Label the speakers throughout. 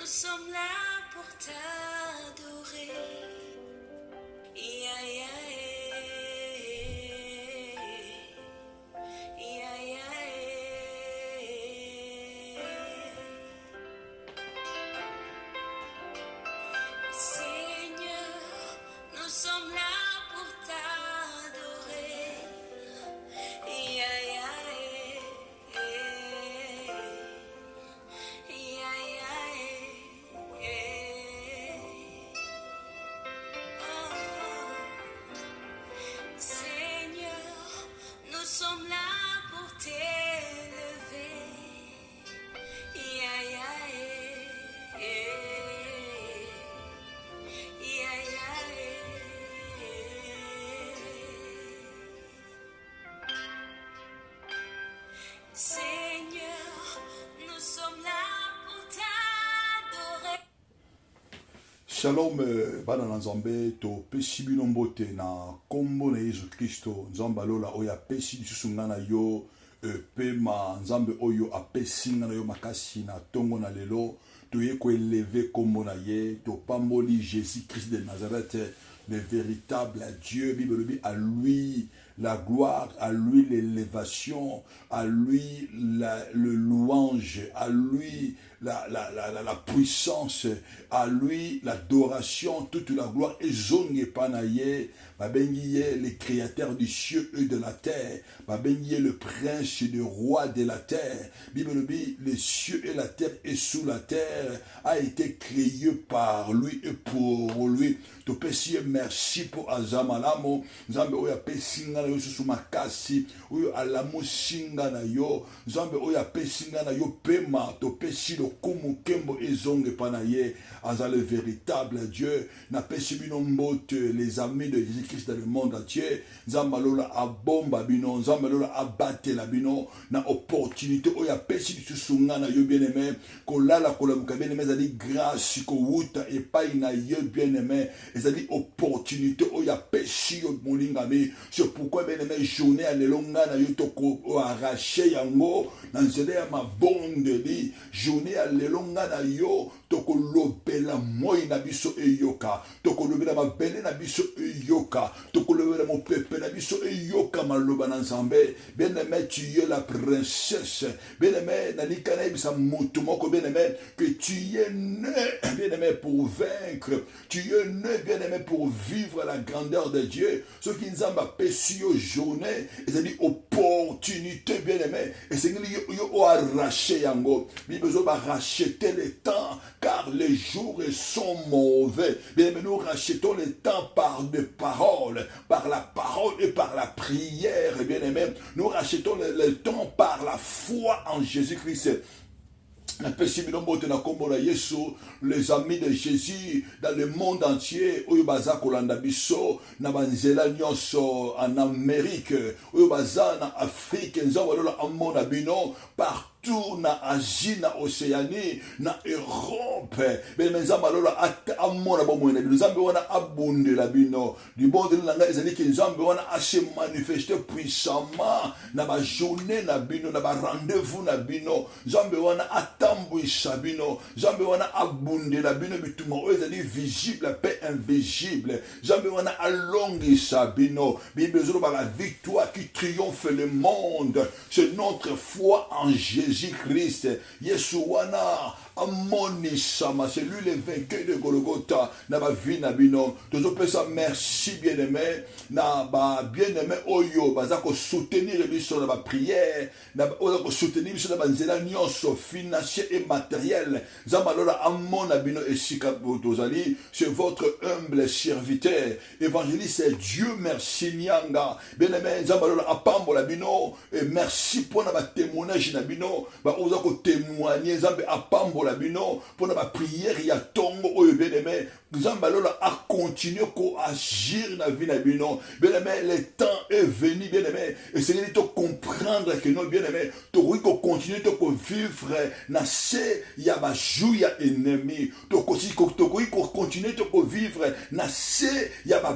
Speaker 1: sommes là pour t'adorer. Yeah, yeah, yeah, yeah, yeah. Seigneur, nous sommes là pour t'adorer. Yeah, yeah, yeah, yeah, yeah, yeah. Oh. Seigneur, nous sommes là pour t'élever. Yeah, yeah, yeah, yeah, yeah, yeah. Seigneur, nous sommes là pour t'adorer.
Speaker 2: Shalom bana na nzambe to pesi bino mbote na kombo na Yesu Kristo nzambe alola oyo apesi lisusu nga na yo pema nzambe oyo apesi nga na yo makasi na tongo na lelo toye koeleve kombo na ye topamboli Jésus Christ de Nazareth le véritable Dieu. Bible dit à lui la gloire, à lui l'élévation, à lui le louange, à lui la puissance, à lui l'adoration, toute la gloire. Et zonge panaye, babengiye le créateur du ciel et de la terre, babengiye le prince et le roi de la terre. Bible dit les cieux et la terre et sous la terre a été créé par lui et pour lui. Topesi merci pour azamalamo nzambe oyo apesi nga na yo susu makasi oyo alamu singa na yo nzambe oyo apesi nga na yo pema topesi lokumu kembo ezonge pa na ye aza le véritable Dieu. Napesi bino mbote les amis de Jésus-Christ dans le monde entier. Nzambe alola abomba bino, nzambe alola abatela bino na opportunité oyo apesi lisusu nga na yo bien-aimé kolala kolamuka bien-aimé ezali grâce kowuta epai na yo bien-aimé ezali opportunité oyo apesi yo molingami. C'est pourquoi bien-aimé journée ya lelo nga na yo toko arraché yango na nzela ya mabondeli. Journée ya lelo nga na yo toko lobela moi na biso eyoka, toko lobela mabele na biso eyoka, toko lobela mopepe na biso eyoka maloba na nzambe. Bien-aimé, tu es la princesse. Bien-aimé, na likana ebisa moto moko bien-aimé que tu es né bien-aimé pour vaincre, tu es né bien-aimé pour vivre la grandeur de Dieu. Ce qui nous a pesi yo journée, ezali opportunité bien-aimé, et c'est que yo arraché yango. Bi besoin ba racheter le temps car les jours sont mauvais. Bien, mais nous rachetons le temps par des paroles, par la parole et par la prière. Bien aimé, nous rachetons le temps par la foi en Jésus-Christ. Les amis de Jésus dans le monde entier, oyo baza kolanda biso na banzela nyonso en Amérique, oyo baza na Afrique, nzambe alola amona bino partout na Asie, na Océanie, na Europe. Ben nzambe alola amona bomo na bino, nzambe wana abundela bino. Du bon de nanga ezali ki nzambe wana a se manifester puissamment na ba journée na bino, na ba rendez-vous na bino. Nzambe wana atambwisa bino, nzambe wana abundela bino bituma oyo ezali visible pe invisible. Nzambe wana alongisa bino. Bible zolo ba la victoire qui triomphe le monde, c'est notre foi en Jésus-Christ. Yesuwana amonisama, c'est lui le vainqueur de Golgotha na ba vie na bino. Tozo pesa merci bien-aimé na ba bien-aimé oyo baza ko soutenir biso na ba prière, na oyo ko soutenir biso na ba nzela nyonso financier et matériel. Zamalola amona bino esika botozali, c'est votre humble serviteur évangéliste Dieu merci nyanga. Bien-aimé Zamalola apambola bino et merci pour na ba témoignage na bino, ba oza ko témoigner Zambe apambola bino pour na prière ya tongo oyo bien-aimé Zambalola a continué à agir dans la vie de bino. Bien-aimé, le temps est venu, bien-aimé. Et c'est de comprendre que nous, bien-aimé, tu dois continuer à vivre dans ces yabajou ya ennemi. Tu dois continuer à vivre dans ces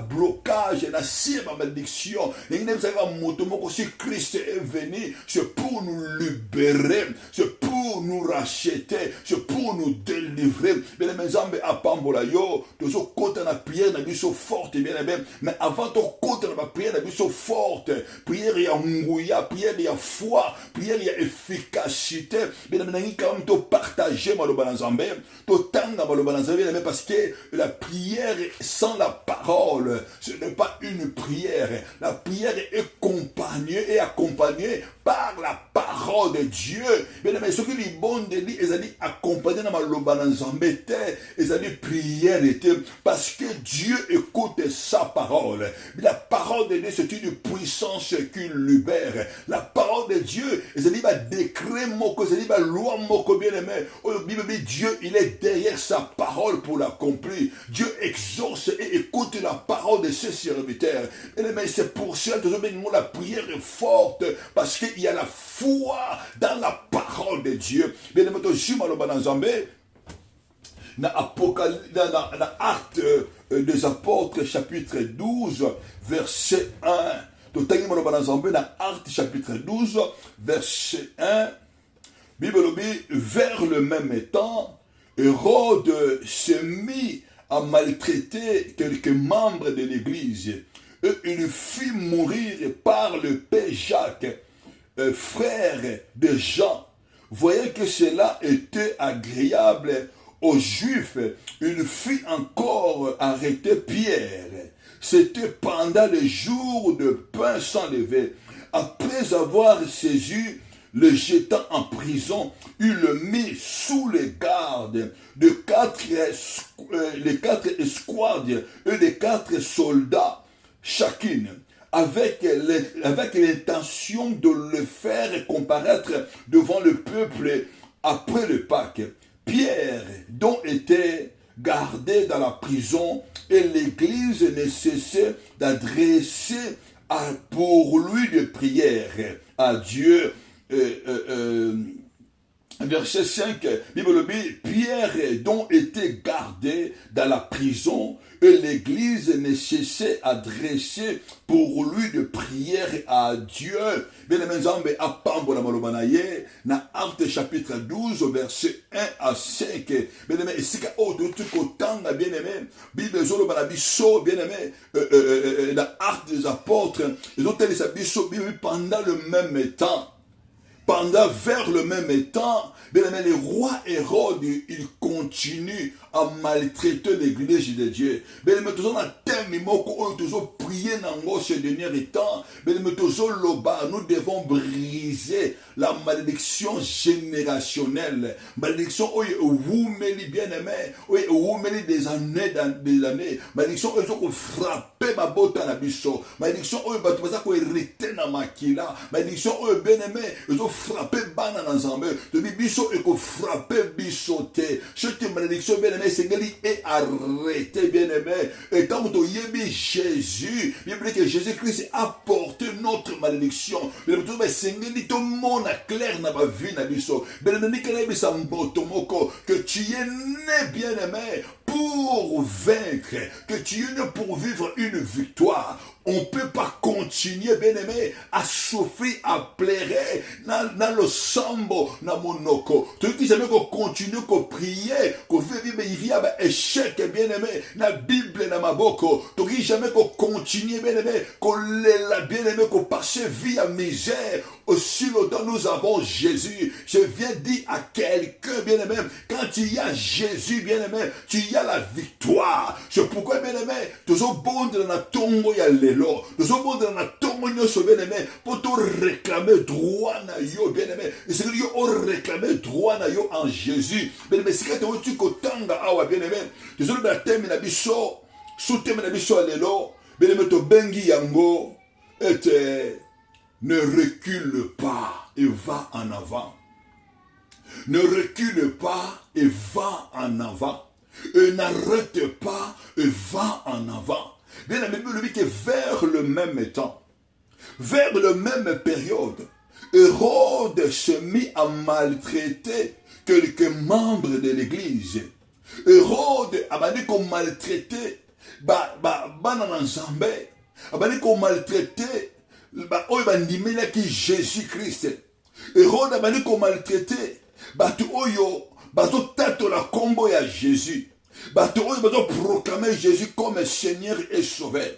Speaker 2: blocage, dans ces malédictions. Et nous savons que si Christ est venu, c'est pour nous libérer, c'est pour pour nous racheter, c'est pour nous délivrer. Bien aimé, Nzambe apambola yo, tozo kota na prière na biso forte, bien aimé. Mais avant to kota na prière na biso forte, prière ya nguya, prière ya foi, prière ya efficacité. Bien aimé, nangi quand même to partager maloba na Nzambe, to tanga maloba na Nzambe, bien aimé, parce que la prière sans la parole, ce n'est pas une prière. La prière est accompagnée par la parole de Dieu. Bien aimé, ce qui est bon de lui, ils allaient accompagner dans maloba na Nzambe, ils allaient prier, parce que Dieu écoute sa parole. La parole de Dieu, c'est une puissance qui libère. La parole de Dieu, ils allaient décret moko, ils allaient loi moko, bien aimé. Dieu, il est derrière sa parole pour l'accomplir. Dieu exauce et écoute la parole de ses serviteurs. Bien aimé, c'est pour ça que la prière est forte, parce qu'il y a la foi dans la parole de Dieu. Bien aimé, dans Actes des Apôtres, chapitre 12, verset 1. Dans Actes, chapitre 12, verset 1. Bible dit, vers le même temps, Hérode s'est mis à maltraiter quelques membres de l'Église. Et il fit mourir par le père Jacques, frère de Jean. Voyant que cela était agréable aux Juifs, il fit encore arrêter Pierre. C'était pendant les jours de pain sans levain. Après avoir saisi, le jetant en prison, il le mit sous les gardes de les quatre escouades et les 4 soldats chacune, avec l'intention de le faire comparaître devant le peuple après le Pâques. Pierre, dont était gardé dans la prison, et l'Église ne cessait d'adresser pour lui des prières à Dieu. Verset 5, Bible dit, Pierre dont était gardé dans la prison, et l'Église ne cessait d'adresser pour lui de prières à Dieu. Bien aimé, Nzambe apambola maloba na ye, na Acte chapitre 12, verset 1 à 5. Bien aimé, esika oto tukotanga, bien aimé, Bible zoloba na biso, bien aimé, dans Acte des Apôtres, ils ont télé sa biso, pendant le même temps. Vers le même temps, bien aimé, le roi Hérode, il continue à maltraiter l'église de Dieu. Bien aimé, toujours dans thème, toujours prier dans ces derniers temps. Bien aimé, toujours loba, nous devons briser la malédiction générationnelle. Malédiction, vous mêlez bien aimé, vous mêlez des années. Malédiction, vous frappez ma botte à la biso. Malédiction, vous hérité dans ma kila. Malédiction, bien aimé, vous frappez bana dans Nzambe. De biso et que frappez bisoté. Cette malédiction, bien aimé, c'est qu'elle est arrêtée, bien aimé. Et quand vous avez Jésus, bien aimé, que Jésus-Christ a porté notre malédiction. Bien aimé, c'est que monde a clair dans ma vie, na biso. Bien aimé, que tu es né, bien aimé, pour vaincre, que tu es né pour vivre une victoire. On ne peut pas continuer, bien aimé, à souffrir, à pleurer dans le sambo, dans monoko. Tu dis jamais qu'on continue, qu'on prie, qu'on fait vivre, il y a un échec, bien aimé, dans la Bible, dans ma boko. Tu dis jamais qu'on continue, bien aimé, qu'on l'a bien aimé, qu'on passe vie à misère. Aussi longtemps nous avons Jésus. Je viens dire à quelqu'un, bien aimé, quand il y a Jésus, bien aimé, tu y as la victoire. C'est pourquoi, bien aimé, toujours bon de la tombe, il y a l'élo. Toujours bon de la tombe, il y a bien aimé, pour te réclamer droit na yo, bien aimé. Et c'est que yo réclamer droit na yo en Jésus. Bien aimé, c'est quand tu kotanga awa, bien aimé. Toujours la thème na biso, sous thème na biso à l'élo, bien aimé, to bengi yango, et ne recule pas et va en avant. Ne recule pas et va en avant. Et n'arrête pas et va en avant. Bien aimé, le but est vers le même temps, vers la même période, Hérode se mit à maltraiter quelques membres de l'église. Hérode a dit qu'on maltraitait Nzambe, a dit qu'on maltraitait Jésus-Christ. Hérode a dit qu'on maltraitait bato oyo bazotatola kombo ya Jésus, bato oyo bazoproclamer Jésus comme Seigneur et Sauveur.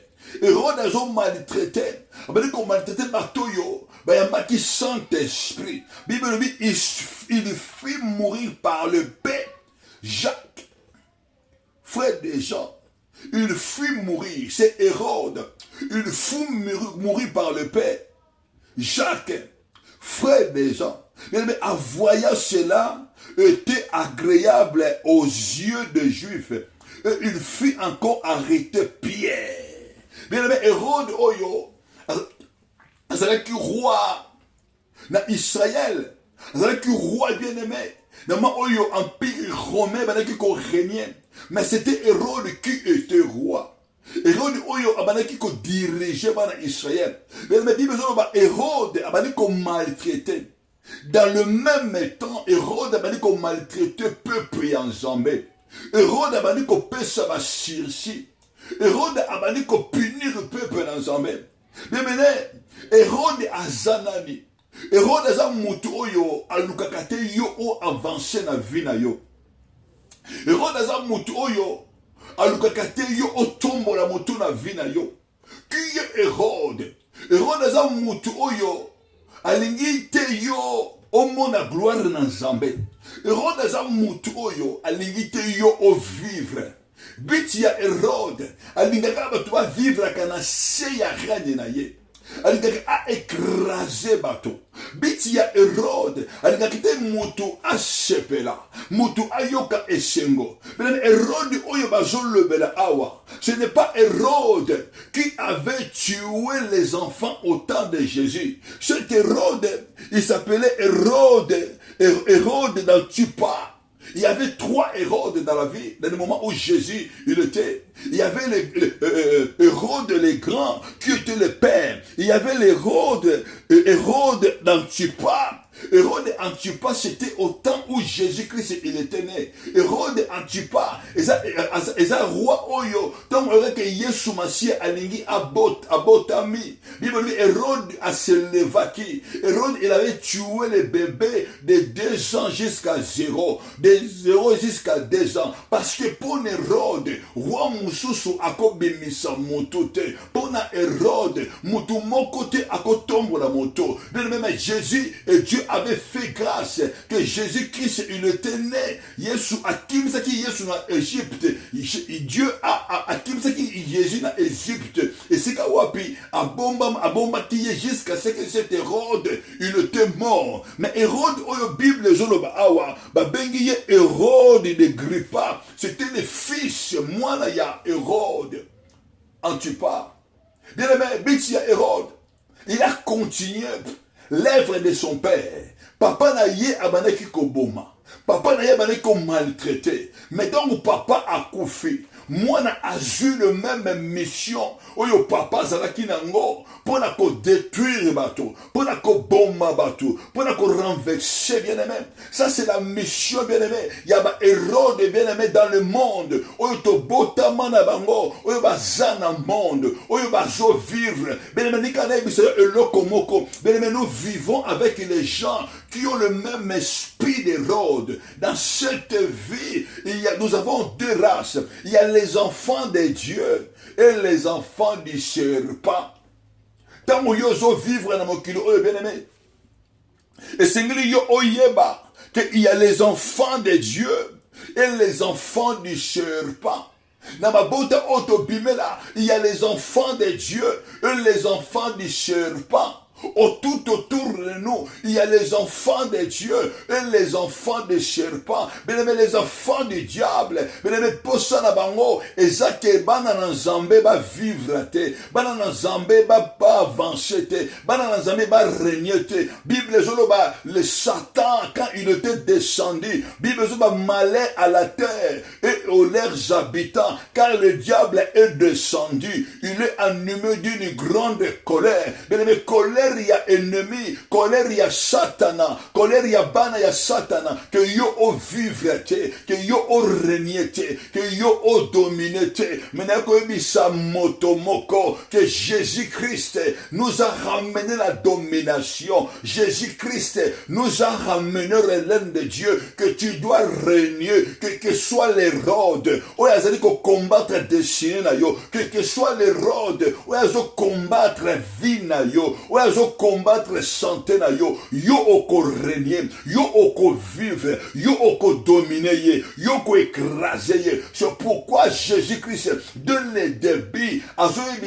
Speaker 2: Hérode a maltraité, bato oyo bayambaki Saint-Esprit. Bible dit il fit mourir par le Père Jacques, frère des gens. Il fit mourir, c'est Hérode. Il fit mourir par le Père Jacques, frère des gens. Mais en voyant cela, était agréable aux yeux des Juifs. Et il fit encore arrêter Pierre. Bien aimé, Hérode Oyo, c'est le roi dans Israël, c'est le roi bien aimé. Dans Oyo, empire romain, qui régnait. Mais c'était Hérode qui était roi. Hérode Oyo, qui dirigeait Israël. Mais il me dit, Hérode, qui maltraité. Dans le même temps, Hérode a maltraité le peuple en Zambie. Hérode a dit qu'on peut sa Syrie. Hérode a punir le peuple en Zambie. Mais maintenant, Hérode a zanani. Hérode a mutu oyo alukakate yo o avancé na vie na yo. Hérode a mutu oyo alukakate yo o tombo la moto na vie na yo. Qui est Hérode? Hérode a mutu oyo alingi te yo omona gloire na Nzambe. Hérode aza mutu oyo alingi te yo o vivre. Biti ya Hérode alingaka bato ba vivre kana se ya ranye na ye. Alingaka a écraser bato. Biti ya Hérode alingaka te mutu a sepela. Mutu ayoka esengo. Mais Hérode oyo bazolobela awa. Ce n'est pas Hérode qui avait tué les enfants au temps de Jésus. Cet Hérode, il s'appelait Hérode. Hérode d'Antipas. Il y avait 3 Hérodes dans la vie, dans le moment où Jésus il était. Il y avait Hérode les grands, qui était le père. Il y avait Hérode d'Antipas. Hérode Antipas, c'était au temps où Jésus-Christ il était né. Hérode Antipas, et ça roi Oyo, tant que Yesu Massie alingi abotami. Bible dit Hérode a se levaki. Hérode il avait tué les bébés de 2 ans jusqu'à 0. De 0 jusqu'à 2 ans. Parce que pour Hérode, roi Moussousou akobimisa moto te. Pour Hérode, mutu mokote akotombo la moto. Même Jésus et Dieu avait fait grâce que Jésus-Christ il était né. Yesu akimsaki Yesu na Égypte. Dieu a akimsaki Jésus na Égypte. Et c'est kawapi abomba qui jusqu'à ce que cet Hérode il était mort. Mais Hérode oyo Bible zoloba awa ba bengi Hérode de Grippa. C'était le fils mwana ya Hérode Antipas. Bien aimé, biti ya Hérode. Il a continué l'œuvre de son père. Papa na ye abanaki koboma. Papa na ye abanaki ko maltraité. Mais donc papa a koufi. Moi a eu le même mission. Oyo papa zalaki nango. Pour na ko détruire bateau. Pour na ko bomba bateau. Pour na ko renverser bien aimé. Ça c'est la mission bien aimé. Il y a ba Hérode bien aimé dans le monde. Oyo to botama na bango. Oyo ba zana monde. Oyo ba zo vivre. Bien aimé nikana biso eloko moko. Bien aimé nous vivons avec les gens qui ont le même esprit d'Hérode. Dans cette vie, nous avons 2 races. Il y a les enfants de Dieu et les enfants du serpent. Tant que yo vivre dans mon kilo, bien aimé. Et c'est yo oyeba qu'il y a les enfants de Dieu et les enfants du serpent. Dans ma beauté autobimela, il y a les enfants de Dieu et les enfants du serpent. Tout autour de nous, il y a les enfants de Dieu et les enfants des serpents. Bien aimé, les enfants du diable. Bien aimé, posa na bango, ezake bana na Nzambe ba vivre te, bana na Nzambe ba avancer te, bana na Nzambe ba régner te. Bible zoloba, le Satan quand il était descendu, Bible zoloba malheur à la terre et aux leurs habitants, car le diable est descendu. Il est animé d'une grande colère. Bien aimé, colère colère ya ennemi, colère ya satana, colère ya bana ya satana, que yo o vivre te, que yo o régner te, que yo o dominer te. Maintenant que sa motomoko, que Jésus-Christ nous a ramené la domination. Jésus-Christ nous a ramené le règne de Dieu, que tu dois régner, que soit l'Hérode, où il y a combattre destinée na yo, que soit l'Hérode, où il y a combattre vie na yo, où il y a combattre santé na yo, yo oko régner, yo oko vivre, yo oko dominer, yo oko écraser. C'est pourquoi Jésus-Christ, de le début,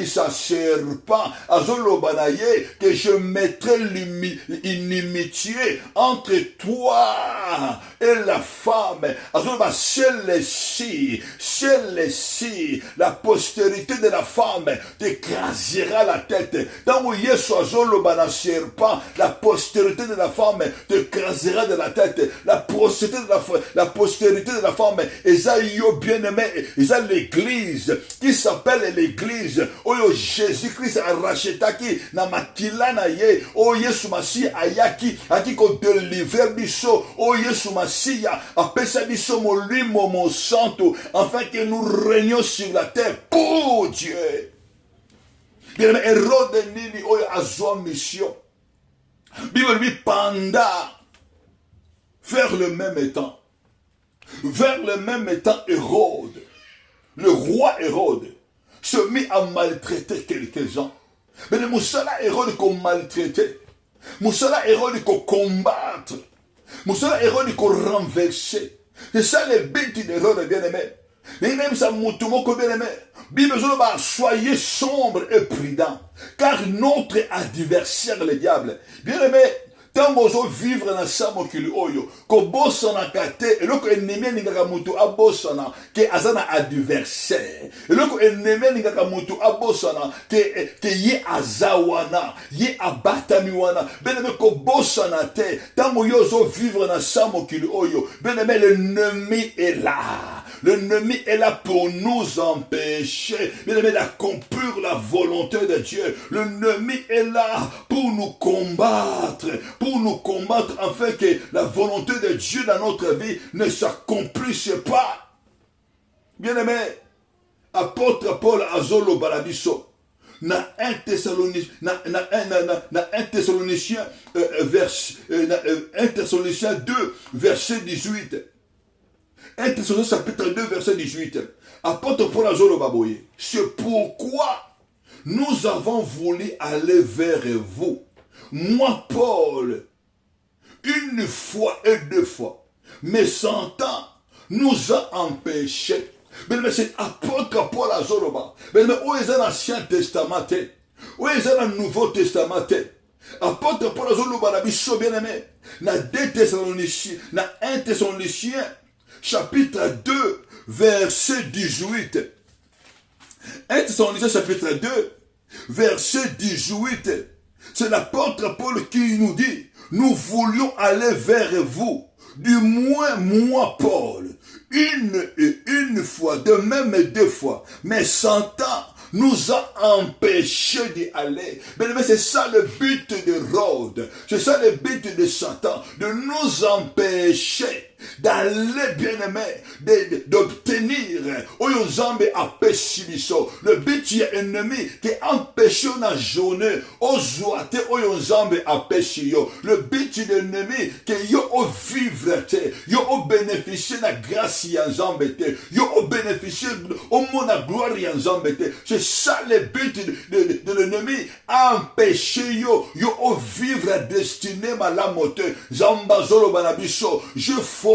Speaker 2: sa serpent, lobanaye, que je mettrai l'inimitié entre toi et la femme. Celle-ci, la postérité de la femme t'écrasera la tête. Dans où Yesu azolobana serpent, la postérité de la femme t'écrasera de la tête. La postérité de la femme, eza yo bien-aimé, eza l'église qui s'appelle l'église. Oyo Jésus-Christ a rachetaki na makila na ye. O Yesu Masi ayaki ko délivrer biso. O Yesu Masi a pesa biso molimo mon santo, afin que nous régnions sur la terre pour Dieu. Bien aimé, Hérode nini oyo azwa mission. Bible lui panda vers le même temps. Vers le même temps, Hérode, le roi Hérode, se mit à maltraiter quelques gens. Mais le Moussala Hérode qu'on maltraitait, Moussala Hérode qu'on combattre, Moussala Hérode qu'on renverser. C'est ça le but d'Hérode, bien-aimé. Mais même ça, Moutoumou, bien-aimé. Bible, soyez sombre et prudent, car notre adversaire, le diable, bien-aimé, tant bozo vivre na samokili oyo ko bosana kate eloko ennemi ningaka mutu abosana ke azana adversaire eloko ennemi ningaka mutu abosana ke ye azawana ye abatami wana beneme ko bosana te tant yozo vivre na samokili oyo beneme l'ennemi est là. L'ennemi est là pour nous empêcher d'accomplir la volonté de Dieu. L'ennemi est là pour nous combattre afin que la volonté de Dieu dans notre vie ne s'accomplisse pas. Bien-aimé, apôtre Paul Azolo Balabiso, na 1 Thessaloniciens 2, verset 18. 1 Thessaloniciens chapitre 2, verset 18. Apôtre Paul Azolo Baboye. C'est pourquoi nous avons voulu aller vers vous. Moi, Paul, une fois et deux fois, mais sentant, nous a empêchés. Mais c'est apôtre Paul Azolo Ba. Mais où est l'Ancien Testament? Où est le Nouveau Testament? Apôtre Paul Azolo Ba, bien-aimé, na 2 Thessaloniciens, na 1 Thessaloniciens, chapitre 2, verset 18. 1 Thessaloniciens, chapitre 2, verset 18. C'est l'apôtre Paul qui nous dit, nous voulions aller vers vous, du moins moi Paul, une fois, de même deux fois, mais sentant nous a empêchés d'y aller. Mais c'est ça le but de Rhodes, c'est ça le but de Satan, de nous empêcher d'aller, bien-aimé, d'obtenir le but y est ennemi qui empêche la journée aux zoaté le but de l'ennemi que yo au vivre yo au bénéficier de la grâce y yo au bénéficier au monde la gloire y c'est ça le but de l'ennemi, empêcher yo au vivre destiné malamote zambazolo banabiso. Je forme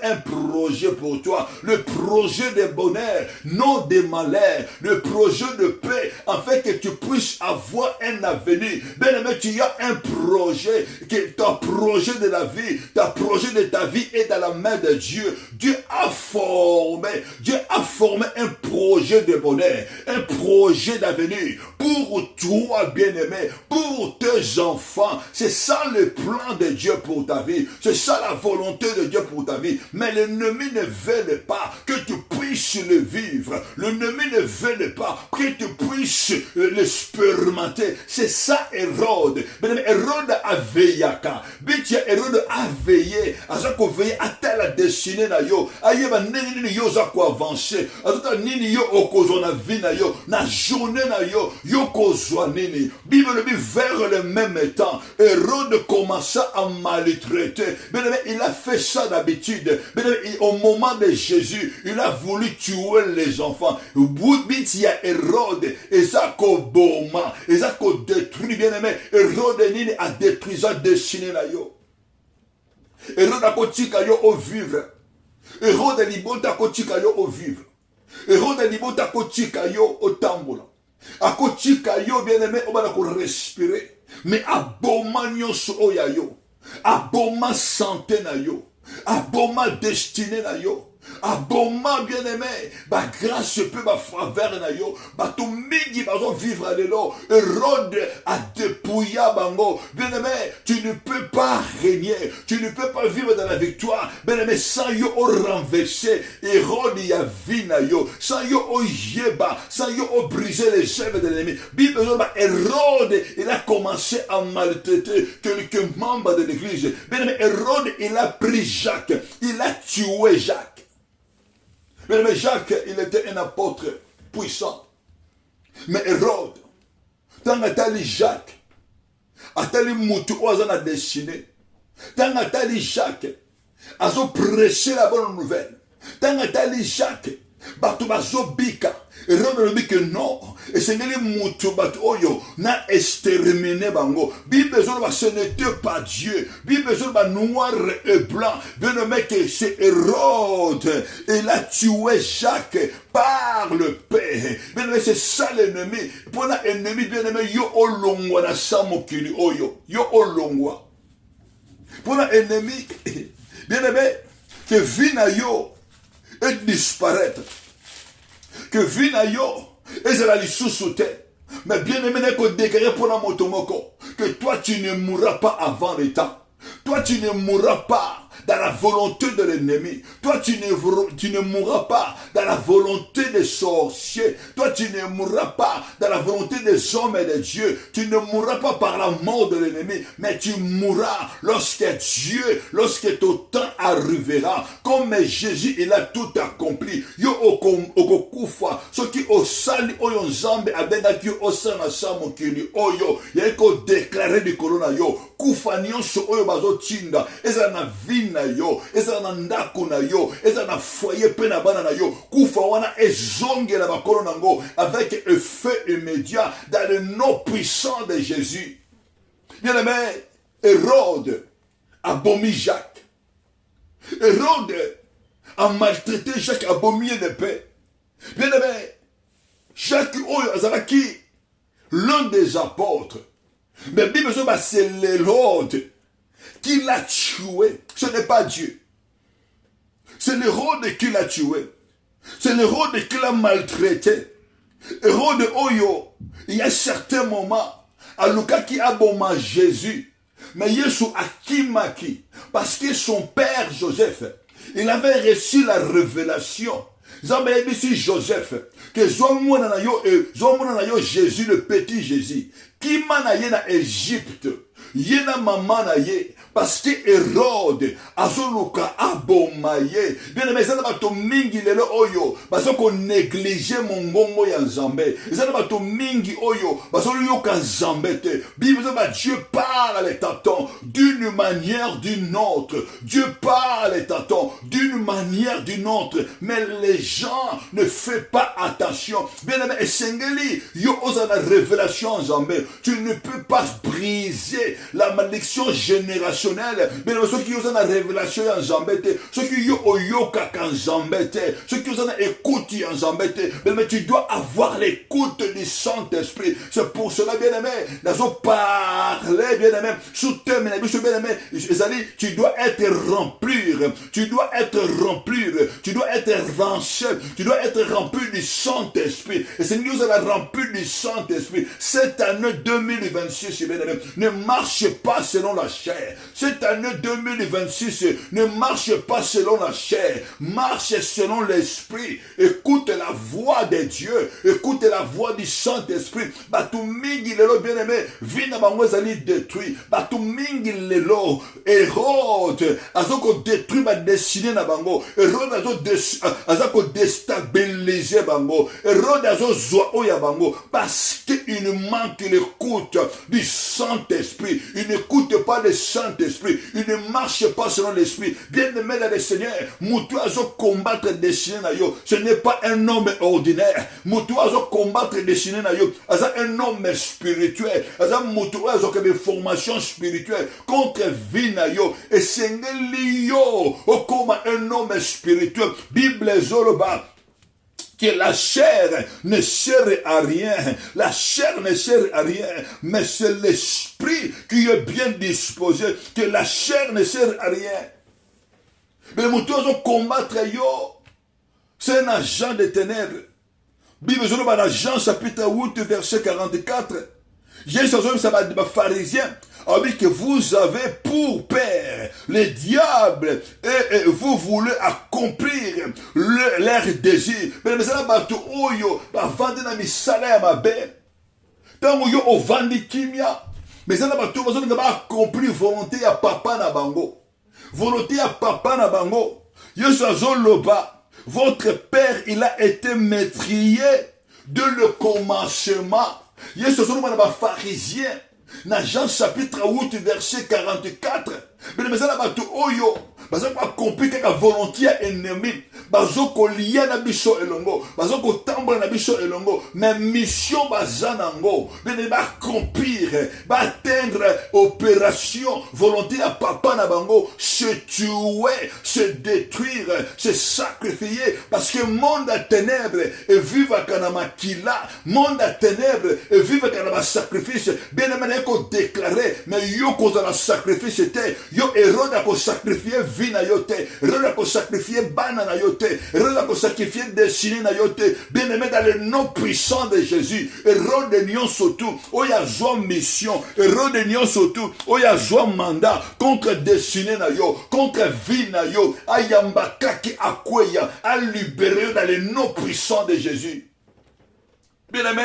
Speaker 2: un projet pour toi, le projet de bonheur, non de malheur, le projet de paix, afin que tu puisses avoir un avenir. Bien-aimé, tu as un projet, ton projet de la vie, ton projet de ta vie est dans la main de Dieu. Dieu a formé un projet de bonheur, un projet d'avenir pour toi, bien-aimé, pour tes enfants. C'est ça le plan de Dieu pour ta vie, c'est ça la volonté de Dieu pour ta vie. Mais l'ennemi ne veut pas que tu puisses puisses le vivre. L'ennemi ne veut pas que tu puisses l'expérimenter. C'est ça Hérode. Hérode a veillé. Hérode a veillé. A ça qu'on veille à telle destinée na yo. Aïe ba nini yo za ko avancer. A tout nini yo okozo na vie na yo. Na journée na yo. Yo kozwa nini. Bible dit vers le même temps. Hérode commença à maltraiter. Il a fait ça d'habitude. Au moment de Jésus, il a voulu tuer les enfants. Il y a Hérode. Et ça ko boma. Et ça ko détruit. Bien aimé. Hérode nini a détruit sa destinée na yo. Hérode a kotika yo au vivre. Hérode libota kotika yo au vivre. Hérode libota kotika yo au tambola. Akotika yo bien aimé obana ko respirer. Mais aboma nyonso oya yo. Aboma santé na yo. Aboma destinée na yo. Aboma bien aimé, ba grâce peut ba faveur na yo, ba to mingi bazo vivre alelo. Hérode a dépouillé bango. Bien aimé, tu ne peux pas régner, tu ne peux pas vivre dans la victoire. Bien aimé, sans yo o renverser, Hérode y a vu na yo, sans yo o yeba, sans yo o briser les chefs de l'ennemi. Bible Hérode, il a commencé à maltraiter quelques membres de l'église. Bien aimé, Hérode, il a pris Jacques, il a tué Jacques. Mais Jacques, il était un apôtre puissant. Mais Hérode, tant que Jacques, atali mutu oazana destiné, tant que Jacques, azo prêcher la bonne nouvelle, tant que Jacques, bato bazo bika, Hérode le dit que non, et c'est que les mutu bato oyo na exterminé bango. Bible ce n'était pas Dieu. Bible noir et blanc. Bien aimé que c'est Hérode. Il a tué Jacques par le Père. Bien aimé, c'est ça l'ennemi. Pour l'ennemi, bien aimé, yo olongwa na samokili oyo. Yo olongwa. Pour l'ennemi, bien aimé, que vina yo et disparaître. Que vina yo et ça la sous-souté. Mais bien aimé, n'est que déclaré pour la motomoko. Que toi tu ne mourras pas avant le temps. Toi tu ne mourras pas dans la volonté de l'ennemi. Toi tu ne mourras pas dans la volonté des sorciers. Toi tu ne mourras pas dans la volonté des hommes et de Dieu. Tu ne mourras pas par la mort de l'ennemi. Mais tu mourras lorsque Dieu, lorsque ton temps arrivera. Comme Jésus, il a tout accompli. Yo okokufa. Ce qui osali oyo nzambe abendaki osana samokili oyo. Yeko déclaré du corona yo. Kufa nyonso oyo bazo tinda. Eza na vie na yo. Eza na ndako na yo. Eza na foyer pe na bana na yo. Kufa wana ezonge la bakolo nango. Avec effet immédiat dans le nom puissant de Jésus. Bien aimé, Hérode a bomi Jacques. Hérode a maltraité Jacques, a bomi de paix. Bien aimé, Jacques oyo azalaki l'un des apôtres. Mais Bible c'est l'Hérode qui l'a tué. Ce n'est pas Dieu. C'est l'Hérode qui l'a tué. C'est l'Hérode qui l'a maltraité. Hérode oyo, il y a certains moments, à Luka qui a bomma Jésus, mais Yesu akimaki, parce que son père Joseph, il avait reçu la révélation. Zambé ici Joseph, que zomona na yo Jésus, le petit Jésus, qui m'a na na Égypte, yena maman na ye, parce que Hérode azoluka abomaye. Bien aimé, ça n'a pas to mingi lelo oyo, parce qu'on néglige mon ngongo ya Nzambe. Ça n'a pas to mingi oyo, parce qu'on yoka Nzambe te. Bible Dieu parle et t'attend d'une manière d'une autre. Dieu parle et t'attend d'une manière d'une autre, mais les gens ne font pas attention. Bien aimé, esengeli yo oza na révélation Nzambe. Tu ne peux pas briser la malédiction générationnelle. Mais ceux qui ont la révélation en Zambete, ceux qui ont yoka en Zambete, ceux qui ont écoute en Zambete, mais tu dois avoir l'écoute du Saint-Esprit. C'est pour cela, bien aimé, nous avons parlé, bien aimé, bien aimé, tu dois être rempli, tu dois être rempli tu dois être rempli, tu dois être rempli du Saint-Esprit. Et c'est nous allons remplir du Saint-Esprit. Cette année 2026, ne marche pas selon la chair. Cette année 2026, ne marche pas selon la chair. Marche selon l'Esprit. Écoute la voix de Dieu. Écoute la voix du Saint-Esprit. Batu mingi lelo bien-aimé, vina bango ezali détruit. Batu mingi lelo, Hérode, azoko détruit ba destiné na bango. Hérode azoko déstabiliser bango. Hérode azo zoa oya bango parce qu'il manque l'écoute du Saint-Esprit. Il n'écoute pas le Saint-Esprit. Il ne marche pas selon l'Esprit. Bien-aimé dans le Seigneur, Moutou azo combattre destiné na yo. Ce n'est pas un homme ordinaire. Moutou azo combattre destiné na yo. Aza un homme spirituel. Aza Moutou azo que des formations spirituelles contre vie na yo. Et c'est yo comme un homme spirituel. Bible zoloba. Que la chair ne sert à rien. La chair ne sert à rien. Mais c'est l'esprit qui est bien disposé. Que la chair ne sert à rien. Mais nous devons combattre yo. C'est un agent des ténèbres. Bible dans Jean chapitre 8 verset 44. Jésus ça va dire pharisien. A dit que vous avez pour père le diable et vous voulez accomplir leur désir. Mais ça va tout oyo va vendre na misala ya mabe. Tant yo o vandi kimia. Mais ça va tout va accomplir volonté ya papa na bango. Volonté ya papa na bango. Yesu azoloba. Votre père il a été métrié de le commencement. Yesu azoloba na pharisien. Dans Jean chapitre 8 verset 44. Mais ça va tout oyo. Bazo ko accomplir la volonté ennemi. Bazo ko lier na biso elongo. Bazo ko tambola na biso elongo. Mais mission bazanango. Mais ba accomplir, ba atteindre opération volonté à papa na bango, se tuer, se détruire, se sacrifier parce que monde à ténèbres et vive kanama kila, monde à ténèbres et vive kanama sacrifice. Bien aimé ko déclarer mais yo ko za sacrifice était yo Hérode a ko sacrifier vie na yo te, Hérode a ko sacrifier bana na yo te, Hérode a ko sacrifier destiné na yo te. Bien aimé dans le nom puissant de Jésus, Hérode de nion surtout, oya zo mission, Hérode de nion surtout, oya zo mandat contre destiné na yo, contre vie na yo, ayamba kaki akweya, à libérer dans le nom puissant de Jésus. Bien aimé,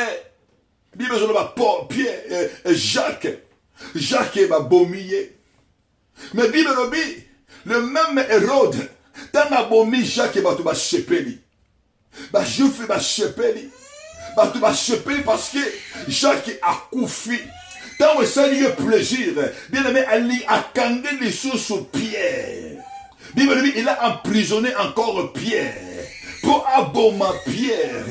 Speaker 2: Bible va Pierre et Jacques est abomié. Mais Bible dit, le même Hérode, dans la bomi Jacques est battu sepeli. Bah juif est sepeli. Battu sepeli parce que Jacques a koufi. Tant que ça lui est plaisir, bien aimé, Ali a kangé les sous Pierre. Bible dit, il a emprisonné encore Pierre. Pour abommer Pierre,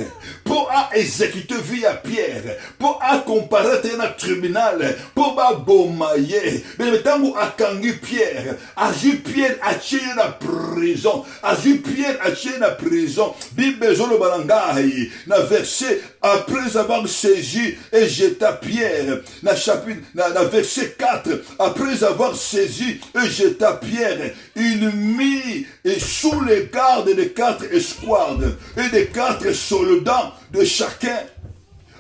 Speaker 2: pour exécuter vie à Pierre, pour comparaître dans le tribunal, pour abommer. Mais le temps où a kangi Pierre, a vu Pierre a tué dans la prison, a vu Pierre a tué dans la prison. Bible zolo balangai, na verset après avoir saisi et jeté Pierre, na chapitre, na verset 4, après avoir saisi et jeté Pierre, il mit sous les gardes des 4 espoirs et des 4 soldats de chacun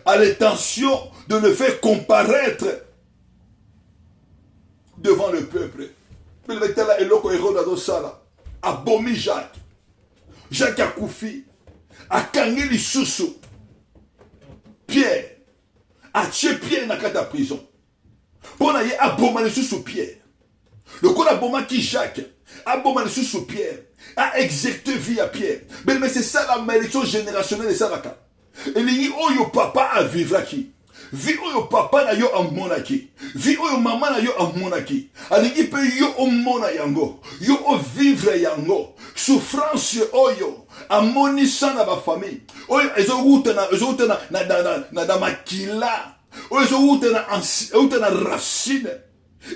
Speaker 2: à l'intention de le faire comparaître devant le peuple. Mais le métal est loco Hérode adosala a bomi Jacques. Jacques a koufi a kangi li susu Pierre a tué Pierre dans la prison. Pour na ye a boma li susu Pierre. Le coup a boma qui Jacques a boma li susu Pierre. A exécuté vie à Pierre. Mais c'est ça la malédiction générationnelle de Saraka. Et il dit, oh yo papa a vivre qui. Vi oyo papa na yo amonaki. Vi oyo mama na yo amonaki. Aliki pe yo omona yango. Yo o vivre yango. Souffrance oyo. Amoni sana ba famille. Oyo ezo wuta na makila. Oyo ezo wuta na racine.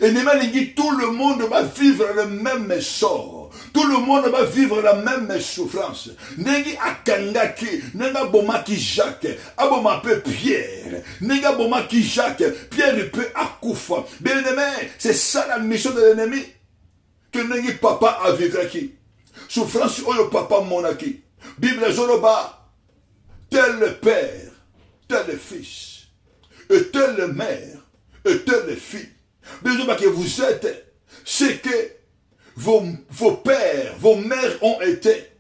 Speaker 2: Et tout le monde va vivre le même sort. Tout le monde va vivre la même souffrance. Nengi akangaki, nenga bomaki Jacques, aboma pe Pierre, nenga bomaki Jacques, Pierre peut akoufa. Bien aimé, c'est ça la mission de l'ennemi. Que nengi papa a vivre qui. souffrance oyo papa monaki. Bible zoloba, tel le père, tel le fils, et tel le mère, et tel le fils. Bible zoloba que vous êtes ce que vos pères, vos mères ont été.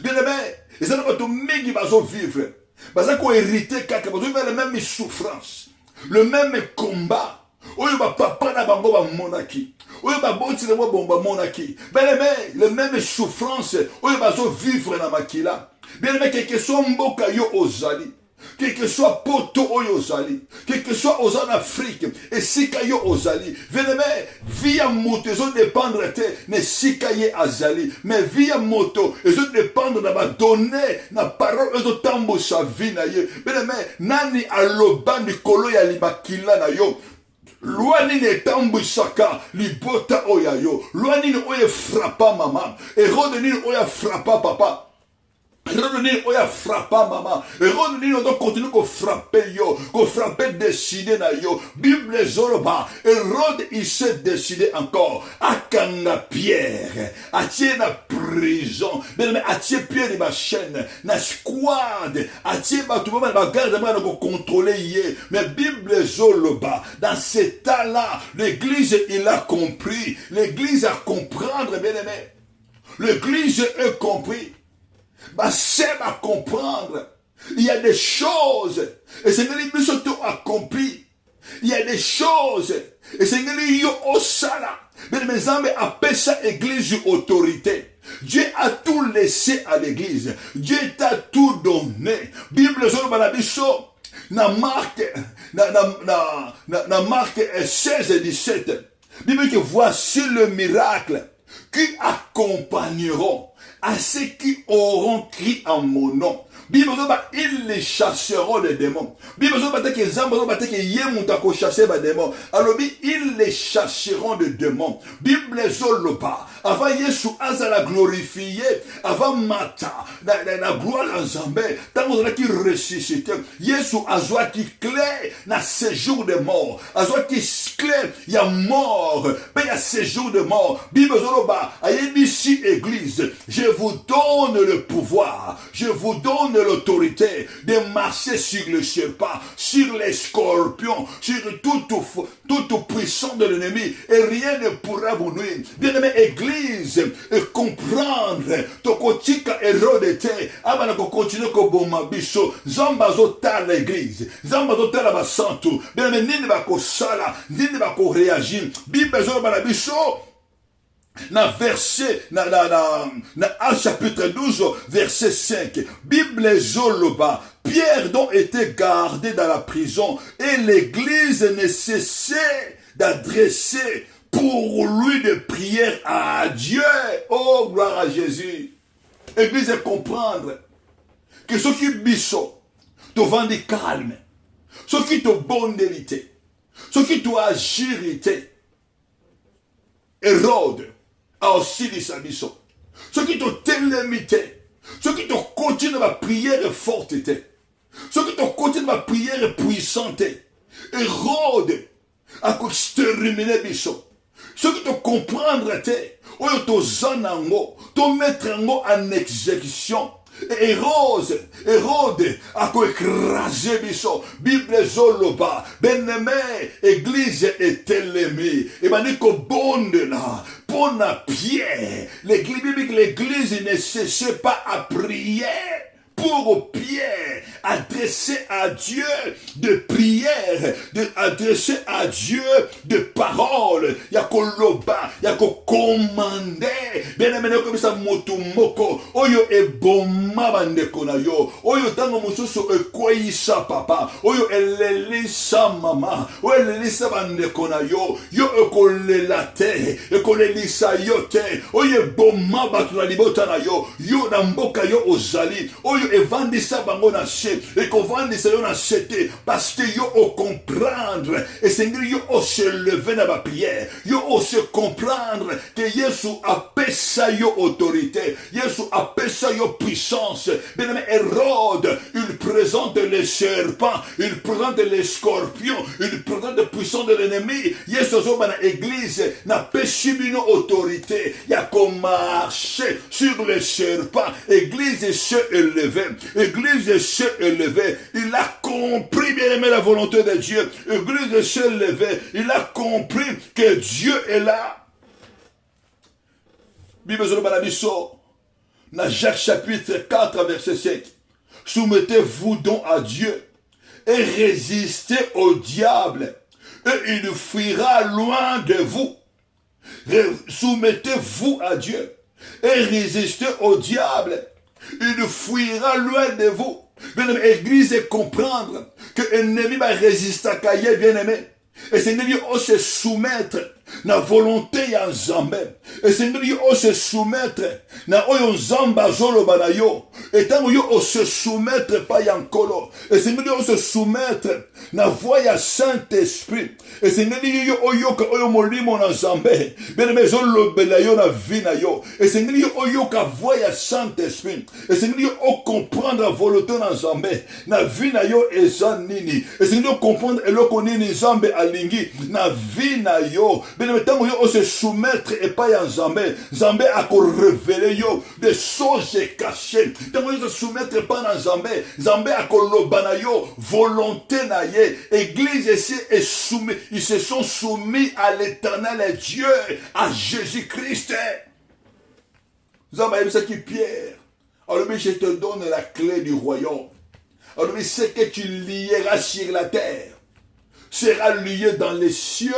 Speaker 2: Bien aimé, ils ont pas tout mingi bazo vivre. Bazo ko hérité kaka, bazo vivre les mêmes souffrances, le même combat. Oyo ba papa na bango ba monaki. Oyo ba bonti na bomba monaki. Bien aimé, les mêmes souffrances. Oyo bazo vivre na makila. Bien aimé, quelque soit mboka yo ozali. Quel que soit poto oyo ozali, quel que soit aux en Afrique, et sika yo ozali, venez via moto, ils ont dépendre te, ne sika ye azali, mais via moto, ils ont dépendre na ba donner, na parole, ils ont tambo sa vie na ye, venez nani aloba nikolo ya libakila na yo, loi nini tambwisaka libota oya yo, loi nini oye frappa maman, erode nini oya frappa papa. Hérodonine oya frappa maman. Hérodonine doit continuer qu'on frappe yo, qu'on frappe décider na yo. Bible zoroba. Hérode il s'est décidé encore. Akanga Pierre. Atie na prison. Mais atie Pierre ma chaîne. Na squad. Atie ba tout le monde garde ma ko contrôler yé. Mais Bible zoroba. Dans cet temps-là, l'église il a compris. L'église a comprendre bien aimé. L'église a compris. Bah, c'est à comprendre. Il y a des choses. Et c'est que les surtout accompli. Il y a des choses. Et c'est que les yo au sala. Mais mes amis appellent ça église autorité. Dieu a tout laissé à l'église. Dieu t'a tout donné. Bible sur Balabiso. Na Marc 16 et 17. Bible que voici le miracle qui accompagneront à ceux qui auront crié en mon nom. Bible ils les chasseront les démons. Bible que chasser les démons. Alors ils les chasseront les démons. Bible avant Yesu azala glorifié, avant Mata, la gloire en Zambé, tant qu'on a qui ressuscité, Yesu azwa qui clé na séjour de mort, azwa qui clé il y a mort, mais il y a séjour de mort. Bible ici église, je vous donne le pouvoir, je vous donne l'autorité de marcher sur le serpent, sur les scorpions, sur toute puissance de l'ennemi, et rien ne pourra vous nuire. Bien-aimé église, et comprendre, tokotika Hérode te, abana ko continue ko boma biso, zambazo ta l'église, zambazo ta la basantu, bien-aimé nini ba ko sala, nini ba ko réagir, Bible zo ba biso. Dans verset, dans chapitre 12, verset 5, Bible Zoloba, Pierre dont était gardé dans la prison, et l'église ne cessait d'adresser pour lui des prières à Dieu. Oh, gloire à Jésus. Église comprendre que ceux qui bissent, te vendent calme, ceux qui te bondélité, ceux qui te agirité, Hérode, a aussi dit sa mission. Ceux qui t'ont télémité, ceux qui t'ont continué ma prière forte, ceux qui t'ont continué ma prière puissante, Hérode a exterminé biso. Ceux qui t'ont comprendre, oyo to zanango, to mettre en exécution. Hérode a écrasé biso. Bible zoloba. Ben-aimé, église est aimée. Et ben ko bonde là. Pon à pied. L'église ne cesse pas à prier. Pour Pierre, adresser à Dieu de prières, adresser à Dieu de paroles. Il y a qu'on loba, il y a qu'on commander. Bien aimé, comme ça, motumoko. Oyo e bomma bande konayo. Oyo tango mususu e koisa papa. Oyo elelisa mama. Oyo elelisa bande konayo. Yo e kolelate. E kolelisa yote. Oyo e bomma batuna libota na yo. Yo na mboka yo ozali. Oyo yo evandisa bango na se et kovandisa yo na sete parce que yo o comprendre et Seigneur yo o se lever na ba prière yo o se comprendre que Yesu apesa yo autorité Yesu apesa yo puissance. Bien aimé, Hérode il présente les serpents, il présente les scorpions, il présente la puissance de l'ennemi. Yesu ozoba na église na pesi bino autorité ya ko marcher sur les serpents. Église se élevée, église se élevée. Il a compris bien aimé la volonté de Dieu. Église se élevée, il a compris que Dieu est là. Bible zoba na biso na Jacques chapitre 4 verset 7. Soumettez-vous donc à Dieu et résistez au diable et il fuira loin de vous. Soumettez-vous à Dieu et résistez au diable. Il fuira loin de vous. Bien-aimé, l'église est comprendre que l'ennemi va résister à Kaye, bien-aimé. Et c'est l'ennemi va se soumettre na volonté ya Nzambe. Et c'est l'ennemi va se soumettre na oyo Nzamba zoloba na yo. Et tant yo o se soumettre pas yankolo. Et c'est l'ennemi va se soumettre na voix ya Saint-Esprit. Et c'est l'ennemi yo oyoka oyo molimo na Nzambe. Bien-aimé zolobela yo na vie na yo. Et c'est l'ennemi oyoka voix ya Saint-Esprit. Et c'est l'ennemi o comprendre la volonté na Nzambe. Na vie na yo eza nini. Et c'est l'ennemi comprendre eloko nini Nzambe alingi na vie na yo. Bien aimé, tant que yo se soumettre et pas à Nzambe, Nzambe a ko révéler yo des choses cachées. Tant que yo se soumettre pas à Nzambe, Nzambe a ko lobana yo volonté na ye. Église ici est soumis, ils se sont soumis à l'Éternel Dieu, à Jésus-Christ. Nzambe a dit ça qui Pierre. Alors je te donne la clé du royaume. Alors ce que tu lieras sur la terre sera lié dans les cieux.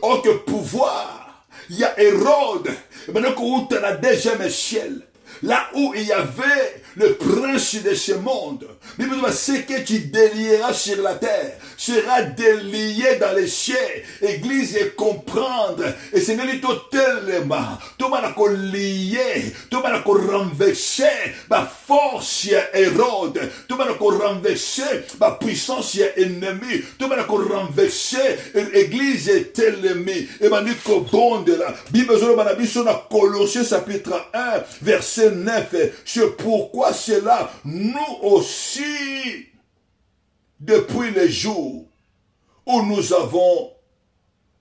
Speaker 2: Oh, que pouvoir! Il y a Hérode, maintenant qu'on est dans le deuxième ciel, là où il y avait le prince de ce monde. Ce que tu délieras sur la terre sera délié dans les cieux. Église et comprendre. Et c'est tellement. Tout le monde a lié. Tout le monde a renversé. Ma force est Hérode. Tout le monde a renversé. Ma puissance est ennemi. Tout le monde a renversé. L'église est ennemie. Et ma dit que bon de la Bible sur la Colossiens chapitre 1 verset 9. C'est pourquoi cela, nous aussi, depuis les jours où nous avons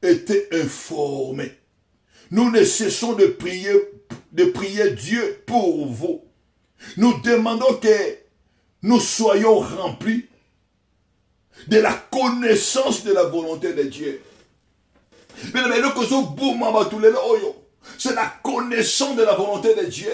Speaker 2: été informés, nous ne cessons de prier Dieu pour vous. Nous demandons que nous soyons remplis de la connaissance de la volonté de Dieu. C'est la connaissance de la volonté de Dieu.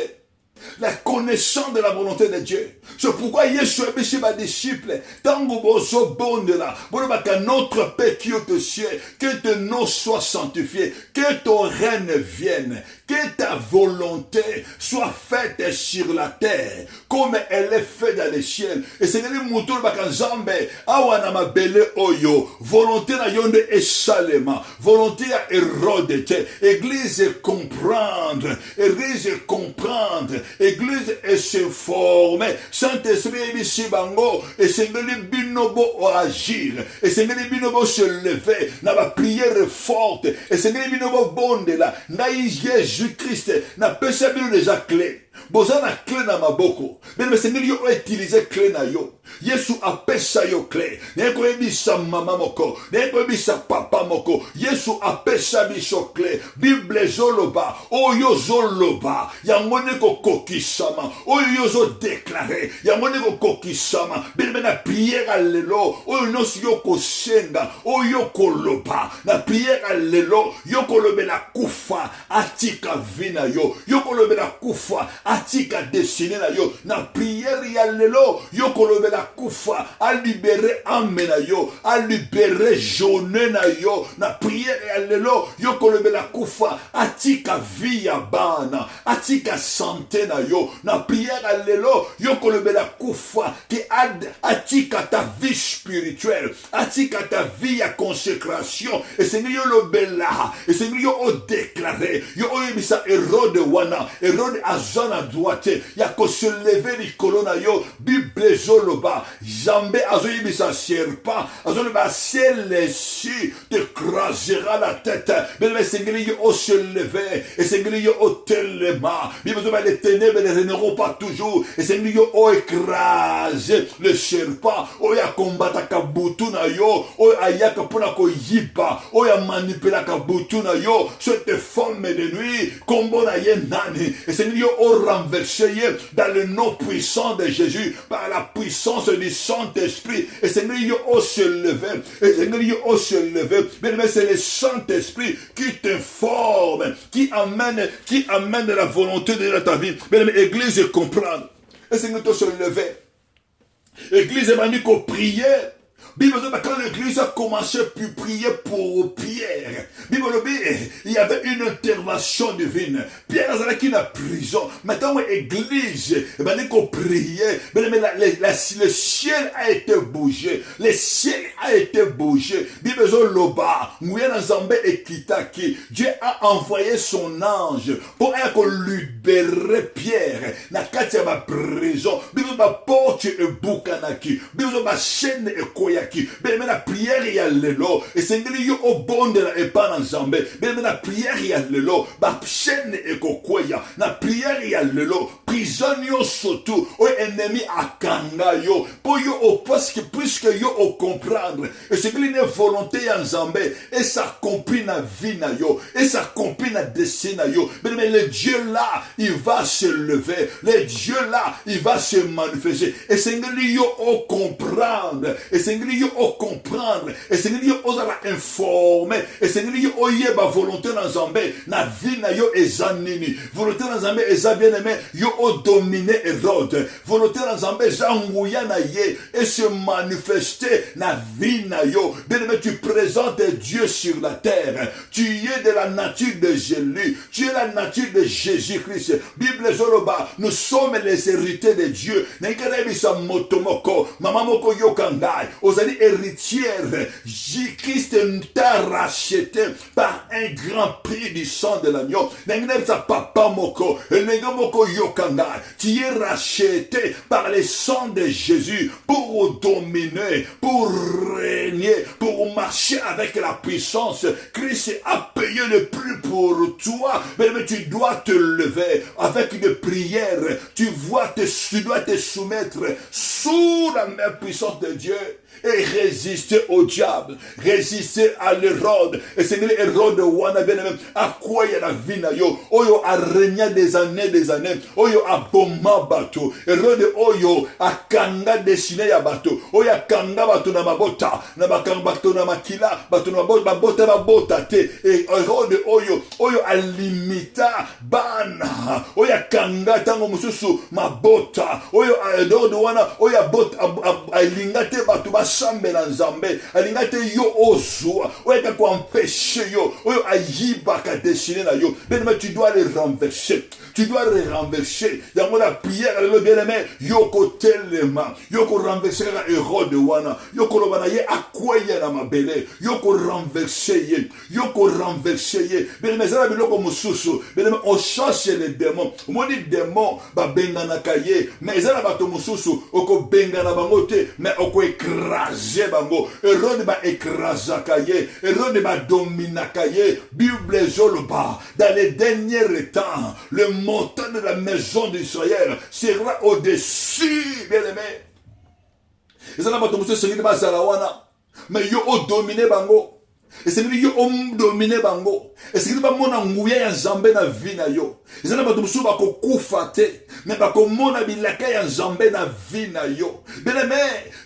Speaker 2: La connaissance de la volonté de Dieu. C'est pourquoi Yeshua est mes disciples. Tango bozo bondela. Bolobaka notre Père qui est au ciel. Que ton nom soit sanctifié. Que ton règne vienne. Que ta volonté soit faite sur la terre. Comme elle est faite dans les ciels. Et c'est que les moutons bakanzambe. Awana mabele oyo. Volonté na yonde esalema. Volonté à Hérode. Église comprendre. Église comprendre. Église est s'informer. Saint-Esprit est ici bango. Et Seigneur binobo agir. Et Seigneur binobo se lever. N'a pas prière forte. Et Seigneur binobo bonde là. N'a Jésus-Christ. N'a pas sabu les clés. Boza na clé na maboko. Mais Seigneur yo utilisé clé na yo. Yesu apesa yo clé. Neko ebisa mama moko. Neko ebisa papa moko. Yesu apesa biso clé. Bible zoloba. Oyo zoloba. Yangone ko kokisama. Oyo zo déclaré. Yangone ko kokisama. Bible na prière alelo. Oyo nosi yo ko senga. Oyo ko loba. Na prière alelo. Yo ko lobe la kufa. Atika vina yo. Yo ko lobe la kufa. Atika destiné na yo. Na prière alelo. Yo ko lobe la kufa, à libérer âme na yo, à libérer journée na yo, na prière allélo, yo kolebe la kufa, atika vie ya bana, atika santé na yo, na prière allélo, yo kolebe la kufa, qui atika ta vie spirituelle, atika ta vie ya consécration, et c'est yo lobela, et c'est yo o déclaré, yo o ebisa Hérode wana, Hérode azana droite ya ko se lever likolo na yo Bible ezoloba Jambe azoyebisa serpent azoloba celle-ci te crasera la tête bien esengeli yo o se lever esengeli yo o telema Bible ezoloba les ténèbres ne régneront pas toujours esengeli yo o écraser le serpent oyo akombataka butu na yo oyo ayaka mpona koyiba oyo amanipelaka butu na yo cette forme de nuit kombo na ye nani esengeli yo o renverser ye dans le nom puissant de Jésus par la puissance du Saint-Esprit esengeli yo o se lever esengeli yo o se lever mais c'est le Saint-Esprit qui te forme qui amène la volonté de ta vie mais l'église comprendre esengeli to se lever l'église m'a dit qu'on priait Bible quand l'église a commencé à prier pour Pierre, Bible il y avait une intervention divine. Pierre est dans la prison. Maintenant l'église, qu'on priait, le ciel a été bougé. Le ciel a été bougé. Bible loba, Dieu a envoyé son ange pour libérer Pierre. Na katia ma prison. Bible porte et boukanaki. Bible chaîne et koya. Ben la prière ya lelo et sengeli yo obonde na epa na Nzambe ben la prière ya lelo ba chaîne e kokwea na prière ya lelo prison yo surtout o ennemi akanga yo pour yo au parce que puisque yo au comprendre et sengeli ne volonté ya Nzambe et ça accomplit na vie na yo et ça accomplit na destin na yo ben le Dieu là il va se lever le Dieu là il va se manifester et sengeli yo au comprendre et sengeli yo o comprendre et sengeli yo ozala informer et sengeli yo oyeba volonté na Nzambe na vie na yo ezanini volonté na Nzambe eza bien aimé yo o dominer Hérode volonté na Nzambe eza nguya na ye et se manifester na vie na yo bien aimé tu présentes Dieu sur la terre tu es de la nature de Jésus tu es la nature de Jésus-Christ Bible zoloba nous sommes les héritiers de Dieu n'engara bisa motomoko mama moko yokangai ozali héritière, Jésus-Christ t'a racheté par un grand prix du sang de l'agneau. Papa moko, moko yokanga, tu es racheté par le sang de Jésus pour dominer, pour régner, pour marcher avec la puissance. Christ a payé le prix pour toi, mais tu dois te lever avec une prière. Tu dois te soumettre sous la main puissante de Dieu. Et résister au diable, résister à l'Hérode. Et c'est l'Hérode wana bien même à quoi il y a la vie na yo. Oyo a régné des années. Oyo a bomba bateau. Hérode oyo a kanga dessiné ya bateau. Oyo a kanga bateau na mabota, na bakanga bateau na makila, bateau na bota na bota te. Et Hérode oyo a limita bana. Oyo a kanga tango mususu mabota. Oyo a Hérode wana oyo a bota a lingate bateau sambe na Nzambe alingate yo ozwa oya ko empêcher yo oyo ayiba ka dessiner na yo mais tu dois les renverser yango la prière le bien-aimé yo ko telema yo ko renverser na Hérode wana yo ko lobana ye akwaya na mabele yo ko renverser ye bien mais ça biloko mususu bien on chasse les démons moni démon ba bengana kaye mais ça ba to mususu oko bengana bango te mais oko écraser bango Hérode ba écrasaka ye Hérode ba dominaka ye Bible zoloba dans les derniers temps le montant de la maison d'Israël sera au-dessus bien aimé et ça n'a pas tout monsieur celui de Bazarawana mais yo o dominer bango et c'est lui yo dominer bango et c'est lui ba mona nguya ya Nzambe na vie na yo et ça n'a pas tout monsieur ba ko kufate mais ba ko mona bilaka ya Nzambe na vie na yo bien aimé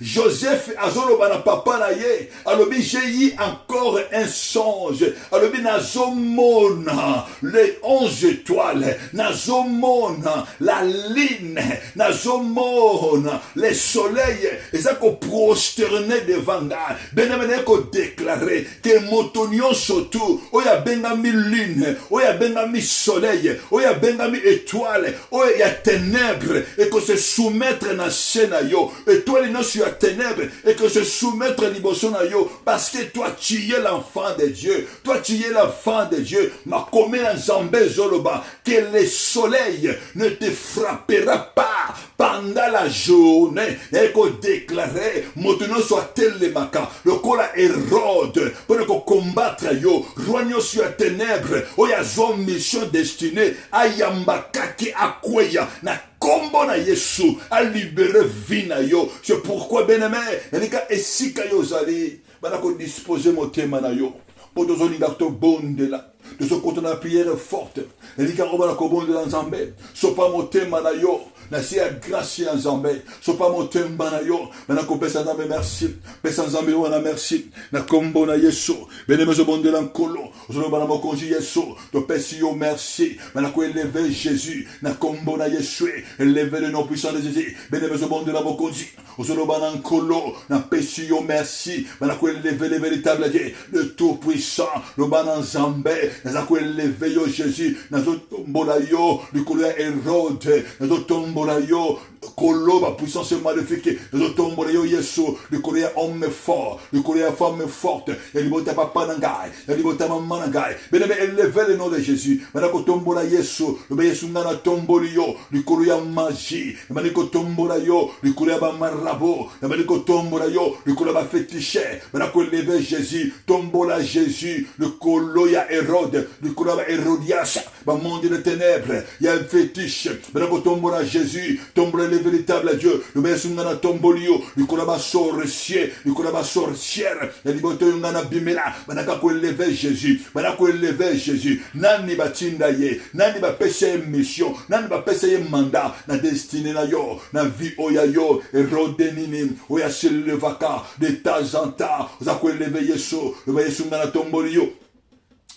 Speaker 2: Joseph azolo bana papa na ye alobi j'ai eu encore un songe alobi nazomona les 11 étoiles nazomona la lune nazomona les soleils et ça ko prosterner devant nga bien aimé ko déclarer que motonion surtout oya bengami lune oya bengami soleil oya bengami étoile oya ténèbres et que se soumettre na scène yo et toi les noms sur la ténèbre, et que je soumette l'émotion à yo, parce que toi tu es l'enfant de Dieu, toi tu es l'enfant de Dieu, ma commune en Zambé Zoloba, que le soleil ne te frappera pas pendant la journée, et qu'on déclarait, maintenant soit tel le maca, le cola érode, pour combattre yo, roignon sur la ténèbre, où il y a une mission destinée à Yambakaki Akweya, na kombo na Yesu, à libérer vie na yo. C'est pourquoi, bien-aimé, Nika Esika yo zali, banako disposer mon thème na yo, pour nous donner l'acte bon de là. De ce côté, la prière forte. Nika Robanako bon de l'Anzambé, so pas mon thème na yo. Merci à grâce en Zambé. So pas mon thème banayo. Banako pesa Zambé merci. Pesa Zambé wana merci. Na kombo na Yesu. Bien-aimé zo bon de l'Ankolo. Zo banamo konji Yesu. To pesi yo merci. Banako élever Jésus. Na kombo na Yesu. Élever le nom puissant de Jésus. Bien-aimé zo bon de la mokonji. Zo banankolo. Na pesi yo merci. Banako élever le véritable Dieu. Le tout puissant. Le banan Zambé. Banako élever yo Jésus. Na zo tombo na yo. Le couleur Hérode. Na zo tombo yo Koloba puissance maléfique, le tombo yo Yesu, le Coréen homme fort, le Coréen femme forte, et le bota papa nangai, et le bota maman nangai. Bien élevez le nom de Jésus. Maintenant tombo la Yesu, le Yesu nana tombo yo, le Coréen magie, maintenant tombo la yo, le Coréen ba marabo, maintenant tombo la yo, le Coréen ba fétiché. Maintenant élevez Jésus, tombo la Jésus, le Coloya Hérode, le Coréen ba Hérodias, ba monde de ténèbres, il y a un fétiche. Maintenant tombo la Jésus, tombo le véritable Dieu, le Messie ngana tombolio, le kolaba sorcier, le kolaba sorcière, la liberté ngana bimela, banaka ko élever Jésus, banaka ko élever Jésus, nani batinda ye, nani ba pese mission, nani ba pese mandat, na destinée na yo, na vie oya yo, erode nini, oya selevaka, de temps en temps, za ko élever Yesu, le Messie ngana tombolio.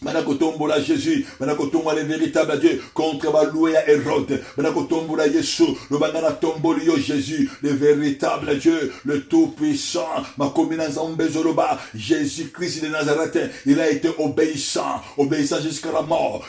Speaker 2: Manako tombola Jésus, manako tombola le véritable Dieu, contre Baloué à Hérode, manako tombola Yesu, le bangana tombolio Jésus, le véritable Dieu, le tout-puissant, ma commune Zambezoloba, Jésus-Christ de Nazareth, il a été obéissant jusqu'à la mort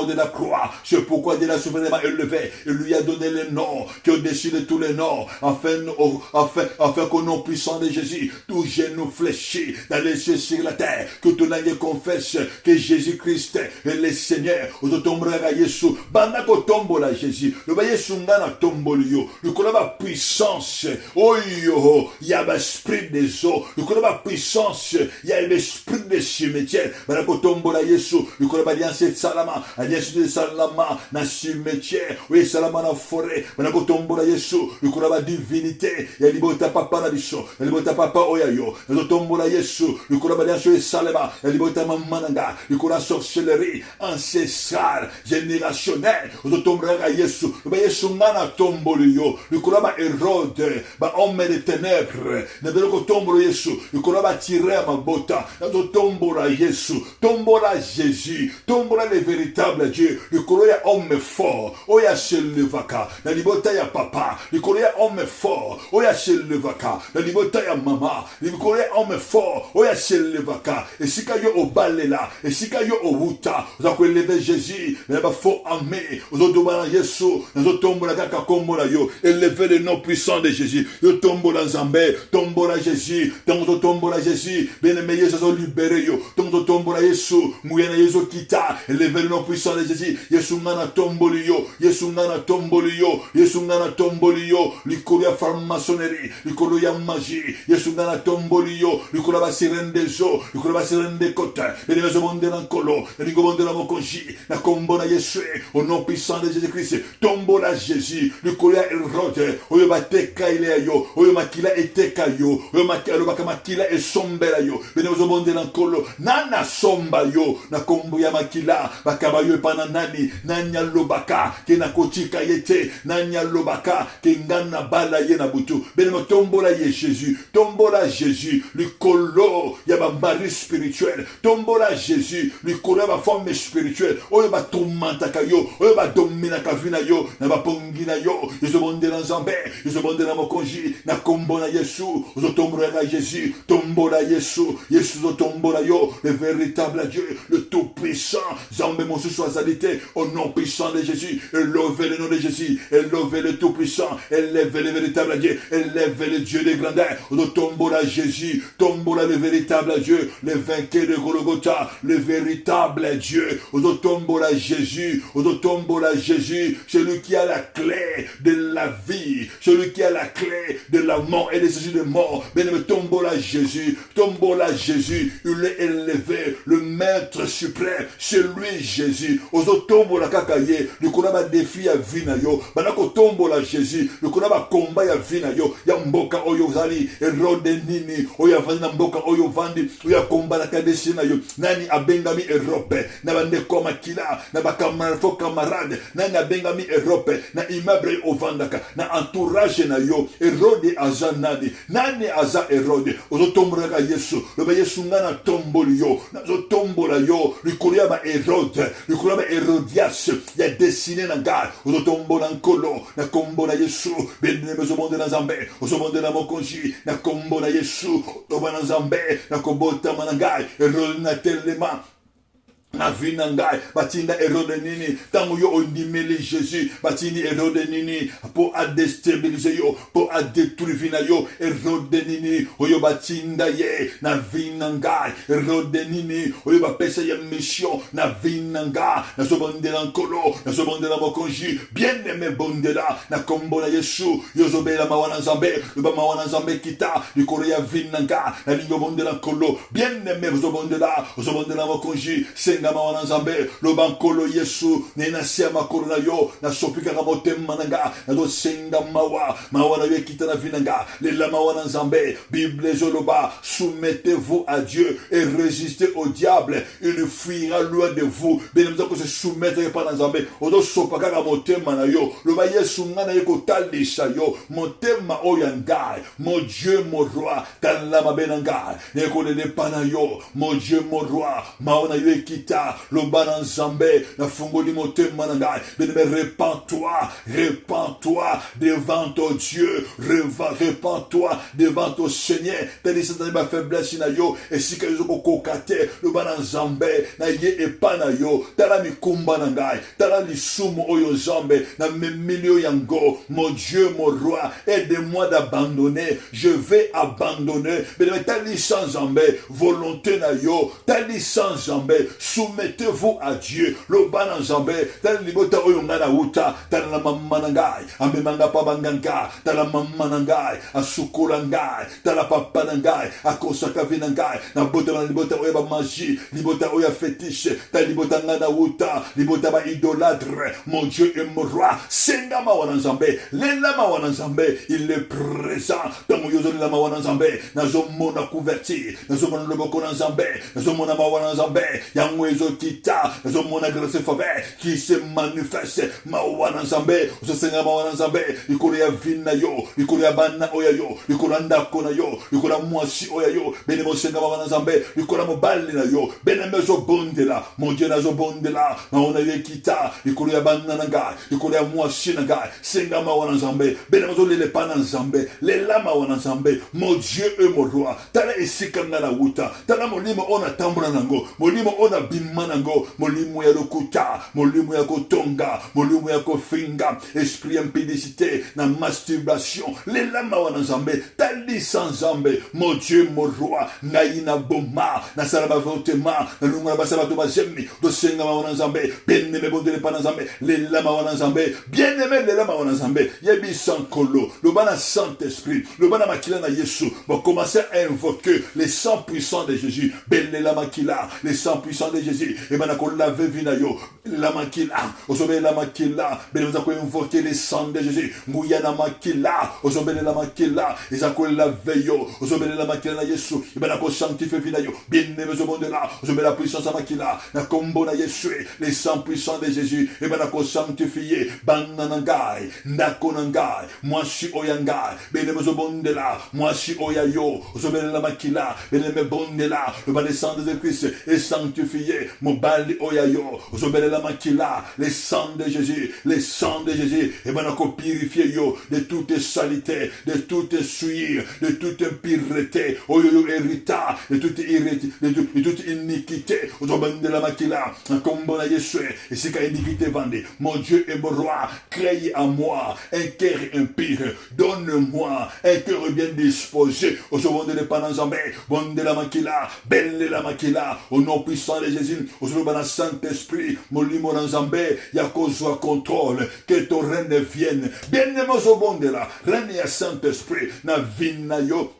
Speaker 2: de la croix. C'est pourquoi il a souverainement élevé, il lui a donné les noms, qui ont au-dessus de tous les noms, afin qu'au nom puissant de Jésus, tout genou fléchi dans les cieux sur la terre, que tout langue confesse que Jésus-Christ est le Seigneur. Ototombra Yesu, banako tombola Jésus. Le Yesu ngana tombolio. Le kolaba puissance. Oh yo, il y a l'esprit des eaux. Le kolaba puissance, il y a l'esprit des cimetières. Banako tombola Yesu. Le kolaba alliance de salama, alliance de salama na cimetière. Oui, salama na forêt. Banako tombola Yesu. Le kolaba divinité. Il y a libota papa na biso. Il y a libota papa oyayo. Le tombola Yesu. Le kolaba alliance de salama. Il y a libota mamananga. Le la sorcellerie ancestrale, générationnelle, le tombera Yesu, le Yesu ngana tombolio, le kolaba Hérode, ba homme de ténèbres, ne veut que tombolo Yesu, le kolaba tirer ma bota, le tombora Yesu, tombora Jésus, tombora le véritable Dieu, le kolaya homme fort, oya selevaka, la libota ya papa, le kolaya homme fort, oya selevaka, la libota ya mama, le kolaya homme fort, oya selevaka, et si kayo obalela, et si kayo outa, vous avez élevé Jésus, mais il faut aimer, vous avez demandé Jésus, vous avez tombé la kaka kombo la yo, élevé le nom puissant de Jésus, vous tombez la Zambé, tombez la Jésus, vous tombez la Jésus, bien aimé Jésus, vous libéré yo, vous tombez la Jésus, mouyana Jésus kita, élevé le nom puissant de Jésus, Jésus ngana tomboli yo, Jésus ngana tomboli yo, Jésus ngana tomboli yo, l'ikolia franc-maçonnerie, l'ikolia magie, Jésus ngana tomboli yo, l'ikolia sirène des eaux, l'ikolia sirène des côtes, bien aimé de l'Ankolo, de la Mokonji, la combo na Yesu, au nom puissant de Jésus-Christ, tombo la Jésus, le colia Hérode, oyo bateka ile yo, oyo makila eteka yo, oyo makila e sombela yo, bene ozo de l'Ankolo, nana somba yo, na kombo ya makila, bakaba yo pana nani, nanya lobaka, ke na kotika yete, nanya lobaka, ke ngana bala ye na butu, bene mo tombo la Jésus, tombo la Jésus, le colo, ya ba mari spirituel, tombo la Jésus, Jésus, likolo ya forme spirituelle, oyo ba tourmentaka yo, oyo ba dominaka vina yo, na ba pongi na yo, ezobondela Nzambe, ezobondela mokonzi, na kombo na Yesu, ozotombola Jésus, tombola Yesu, Yesu ozotombola yo, le véritable Dieu, le tout-puissant, Nzambe mosusu azalité, au nom puissant de Jésus, élevez le nom de Jésus, élevez le tout-puissant, élevez le véritable Dieu, élevez le Dieu des grandeurs, ozotombola Jésus, tombola le véritable Dieu, le vainqueur de Golgotha, le véritable Dieu, ozotombola Jésus, ozotombola Jésus, celui qui a la clé de la vie, celui qui a la clé de la mort et de Jésus de mort, bien-aimé, tombola Jésus, il est élevé, le maître suprême, c'est lui Jésus, ozotombola kakaye, le konaba défi à vina yo, banako tombola Jésus, le konaba combat ya vina yo, ya mboka oyo zali, erode nini, oya vandi na mboka oyo vandi, oya combat la kadesi na yo, nani abengami Europe, na bande koma kila, na bakamara fo camarade, nani abengami Europe, na immeuble ovandaka, na entourage na yo, Herode aza nani aza Herode, ozotombola ka Yesu, le ba Yesu ngana tomboli yo, na zotombola yo, likolo ya ba Herode, likolo ya ba Herodias, ya dessiné na ngai, ozotombola nkolo, na kombo na Yesu, beneme ozobonde na Nzambe, ozobonde na mokonzi, na kombo na Yesu, oba na Nzambe, na kobotama na ngai, Herode na telema, na vie na ngai batinda Herode nini tango yo ondimeli Jésus batindi Herode nini pour déstabiliser yo pour détruire vie na yo Herode nini oyo batinda ye na vie na ngai Herode nini oyo bapesa ya mission na vie na ngai na sobondela nkolo na sobondela mokonzi bien aimé bondela na kombo na Yesu yozobela mawana Nzambe loba mawana Nzambe kita likolo ya vie na ngai na lingo bondela nkolo bien aimé ozobondela mokonzi mawana Nzambe loba nkolo Yesu nena sia makolo na yo na sopika ka motema nanga na do senga mawana yo kita na vinanga lela mawana Nzambe Bible zoloba soumettez-vous à Dieu et résistez au diable il fuira loin de vous bien nous que se soumettre par Nzambe odo sopaka ka motema na yo loba Yesu ngana yeko talisha yo motema oyangai mon Dieu mon roi kala mabenanga neko ne pana yo mon Dieu mon roi mawana yo kita Lobana Nzambe na fungoli motema na ngai bien-aimé répands-toi devant ton Dieu répands-toi devant ton Seigneur tandis que ma faiblesse na yo et si que yo kokate lobana Nzambe na ye epana yo tala mikumba na ngai tala lisumu oyo Nzambe na memilio yango mon Dieu mon roi aide-moi d'abandonner je vais abandonner bien-aimé tali sans Nzambe volonté na yo tali sans Nzambe soumettez-vous à Dieu. Le ban Nzambe, tal libota oyongana uta, tal la mamanangai, amemanga pabanganga, tal la mamanangai, asukulangai, tal la papanangai, akosaka vinangai, na bota na libota oyaba magie, libota oya fétiche, tal libota ngana uta, libota ba idolâtre, mon Dieu et mon roi, senga mawana Nzambe, lela mawana Nzambe, il est présent, tamu yozoli la mawana Nzambe, nazo mona couverture, nazo mona loboko Nzambe, nazo mona mawana Nzambe, yango ezokita nazo mona grâce faveur qui se manifeste mawana Nzambe ozosenga mawana Nzambe likolo ya vina yo likolo ya bana oya yo likolo ya ndako na yo likolo ya mwasi oya yo bene mosenga mawana Nzambe likolo ya mobali na yo bene mezo bondela mon Dieu nazo bondela maona yekita likolo ya bana nanga likolo ya mwasi nanga senga mawana Nzambe bene mezo lele pana Nzambe lela mawana Nzambe mon Dieu et mon roi tala esika ngana wuta tala molimo ona tambula nango molimo ona bimanango molimo ya lokuta molimo ya kotonga molimo ya kofinga esprit impudicité na masturbation lela mawana Nzambe tali sans Nzambe mon Dieu mon roi ngai na boma na sala ba votema na lunga ba sala to ba jemi do senga mawana Nzambe bien-aimé bondele pa Nzambe lela mawana Nzambe bien-aimé lela mawana Nzambe yebi sankolo le bana Saint-Esprit le bana makila na Yesu va commencer à invoquer les sang puissants de Jésus belela makila les sang puissants de Jésus et bana ko laver vina yo la makila, osobele la makila, bene vous avez invoqué le sang de Jésus, Mouyana makila, osobele la makila, ils ont la veille, osobele la makila na Yesu, et ben la sanctifié finayo, bien aimé ce monde là, osobele la puissance à makila, na combo na Yesu, les sang puissants de Jésus, et ben la sanctifié, bananangai, ndakonangai, moi je suis oyangai, bien aimé ce monde là, moi je suis oyayo, osobele la makila, bien aimé bonde là, le bas des sang de Christ est sanctifié, mon bali oyayo, osobele la makila, les sangs de Jésus, les sangs de Jésus, et ben on purifier yo de toute saleté, de toute souillure, de toute impureté, oh yo hérita, de toute iniquité, osobele de la makila, un combo na Yesu, et c'est qu'à iniquité vendée, mon Dieu et mon roi, créez à moi un cœur impur, donne-moi un cœur bien disposé, osobele de l'Epanazambé, bon de la makila, belle de la makila, au nom puissant de Jésus, osobele de Saint-Esprit, mon limoran zambé, yakozwa contrôle, que ton règne vienne. Bien-aimé au bon de là, règne à Saint-Esprit, na vina yo.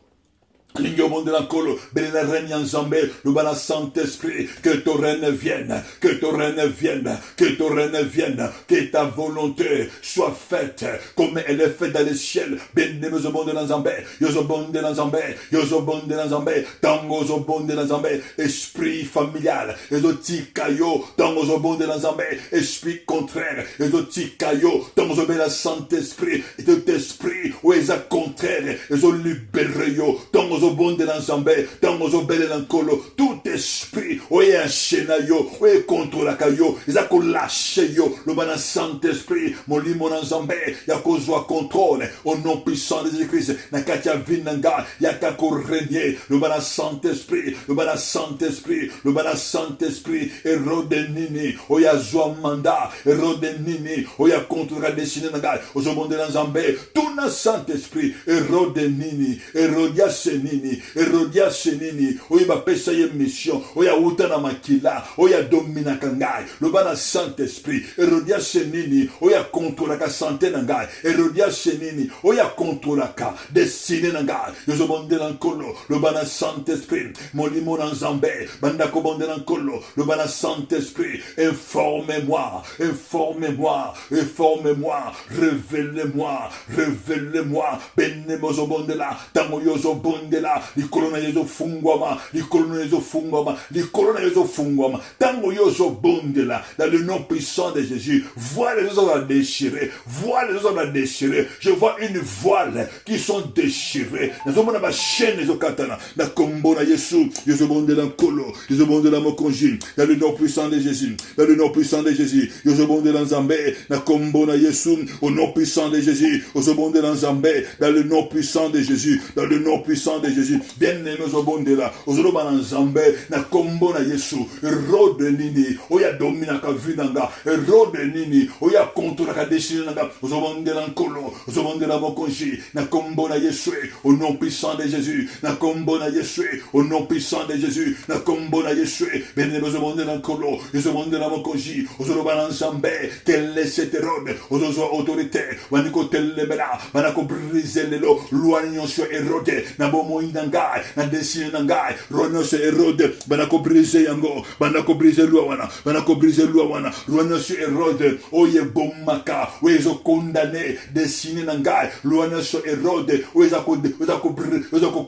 Speaker 2: L'igno monde de la colo, béni la règne en Zambé, le bas Saint-Esprit, que ton règne vienne, que ton règne vienne, que ton règne vienne, que ta volonté soit faite, comme elle est faite dans les ciels, béni au monde de la Zambé, yozo bon de la Zambé, yozo bon de la Zambé, tango zo bon de la Zambé, esprit familial, yozo tikayo, tango zo bon de la Zambé, esprit contraire, yozo tikayo, tango zo ben la Saint-Esprit, et tout esprit, ou est contraire, yozo libéré yo, tango zo bon de l'ensemble, dans nos obéles l'encolo, tout esprit, oye enchaîna yo, oye contre la caillou, ils ont lâché yo, le bon Saint-Esprit, mon lit mon ensemble, y'a qu'on soit contrôle, au nom puissant de Jésus-Christ, n'a qu'à t'y vinanga, y'a qu'à qu'on régner, le bon Saint-Esprit, le bon Saint-Esprit, le bon Saint-Esprit, Hérode Nini, oye zoa mandat, Hérode Nini, oye contre la destinée n'a au monde de l'ensemble, tout na Saint-Esprit, Hérode Nini, Hérodias Nini, Hérodias Nini, oya pesa ye mission, oya utana makila, oya domina kangai, le bana Saint-Esprit, Hérodias Nini, oya contrôle la santé nangai, Hérodias Nini, oya contrôle la destinée nangai, yozo bonde lankolo, le bana Saint-Esprit, mon limon en Zambé, banda ko bonde lankolo, le bana Saint-Esprit, informez-moi, informez-moi, informez-moi, révélez-moi, révélez-moi, benemozo bonde la, tamo yozo bonde la, likolona yezo fungwama, likolona yezo fungwama, likolona yezo fungwama, tango yozo bonde la, dans le nom puissant de Jésus, vois les autres déchirés, vois les autres déchirés, je vois une voile qui sont déchirées, dans ma chaîne les okatana, dans combo na Yesu, yozo bonde la kolo, yozo bonde la mokonji, dans le nom puissant de Jésus, dans le nom puissant de Jésus, yozo bonde la Zambé, dans combo na Yesu, au nom puissant de Jésus, yozo bonde la Zambé, dans le nom puissant de Jésus, dans le nom puissant de Jésus, bien-aimé au bonde là, ozolo bana Zambé, na combo na Yesu, rode nini, oya domina ka vinanga, rode nini, oya contre la destinée nanga, ozolo bonde la nkolo, ozolo bonde la mokonji, na combo na Yesu, au nom puissant de Jésus, na combo na Yesu, au nom puissant de Jésus, na combo na Yesu, bien-aimé au bonde la nkolo, ozolo bonde la mokonji, ozolo bana Zambé, quelle est cette rode, ozolo autorité, waniko telebela, wanako briser le lo, loignon sur Hérode, na bomo indangai, na desine nangai, rono sur Hérode, banako briser yango, banako briser loawana, banako briser loawana, rono sur Hérode, oye bomaka, oyezo condamné, desine nangai, loana sur Hérode, oyezako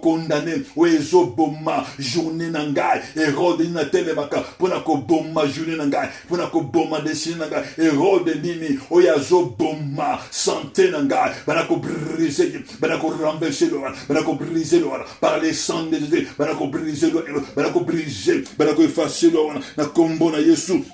Speaker 2: condamné, oyezo bomma, journée nangai, Hérode ina telemaka, ponako bomma journée nangai, ponako bomma desine nangai, Hérode nini, oyazo bomma, santé nangai, banako briser, banako renverser loana, banako briser loana, par les sangs de Jésus, banako briser loana, banako briser, banako effacer loana, na combo na Yesu.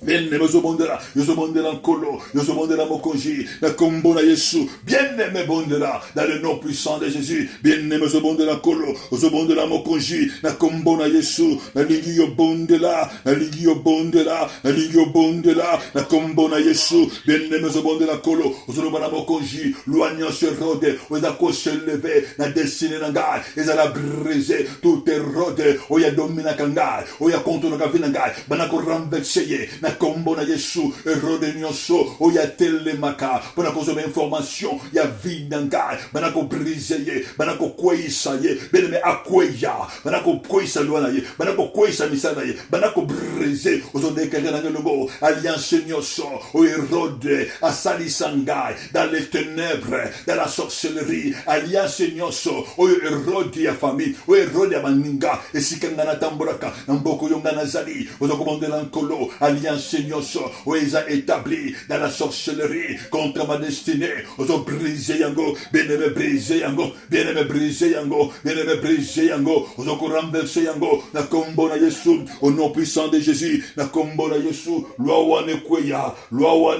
Speaker 2: Bien-aimé au bon de la, yozo bon de la nkolo, yozo bon de la mokonji, na combo na Yesu, bien-aimé bon de la, dans le nom puissant de Jésus, bien-aimé au bon de la kolo, yozo bon de la mokonji, na combo na Yesu, na ligi yo bon de la, na ligi yo bon de la, na ligi yo bon de la, na combo na Yesu, bien-aimé au bon de la kolo, yozo bon de la mokonji, loignant se rode, oza ko se lever, na destinée nangai, eza la briser, tout est rode, oya domina kangai, oya contre na kavina ngai, bana ko renverser, na na kombo na Yesu erode nyonso oya telemaka pona kozoma information ya vidanga banako brise ye banako kweisa ye beneme akweya banako kweisa lwana ye banako kweisa misana ye banako brise ozodekere na ngelongo alliance nyonso o Hérode asalisa ngai dans les ténèbres dans la sorcellerie alliance nyonso o Hérode ya famille o Hérode ya baninga esika ngana tambolaka na mboko yonga nazali ozokomandela nkolo alliance nyonso o eza établi dans la sorcellerie contre ma destinée ozo briser yango bien-aimé briser yango bien-aimé briser yango bien-aimé briser yango ozo ko renverser yango na kombo na Yesu au nom puissant de Jésus na kombo na Yesu loi wane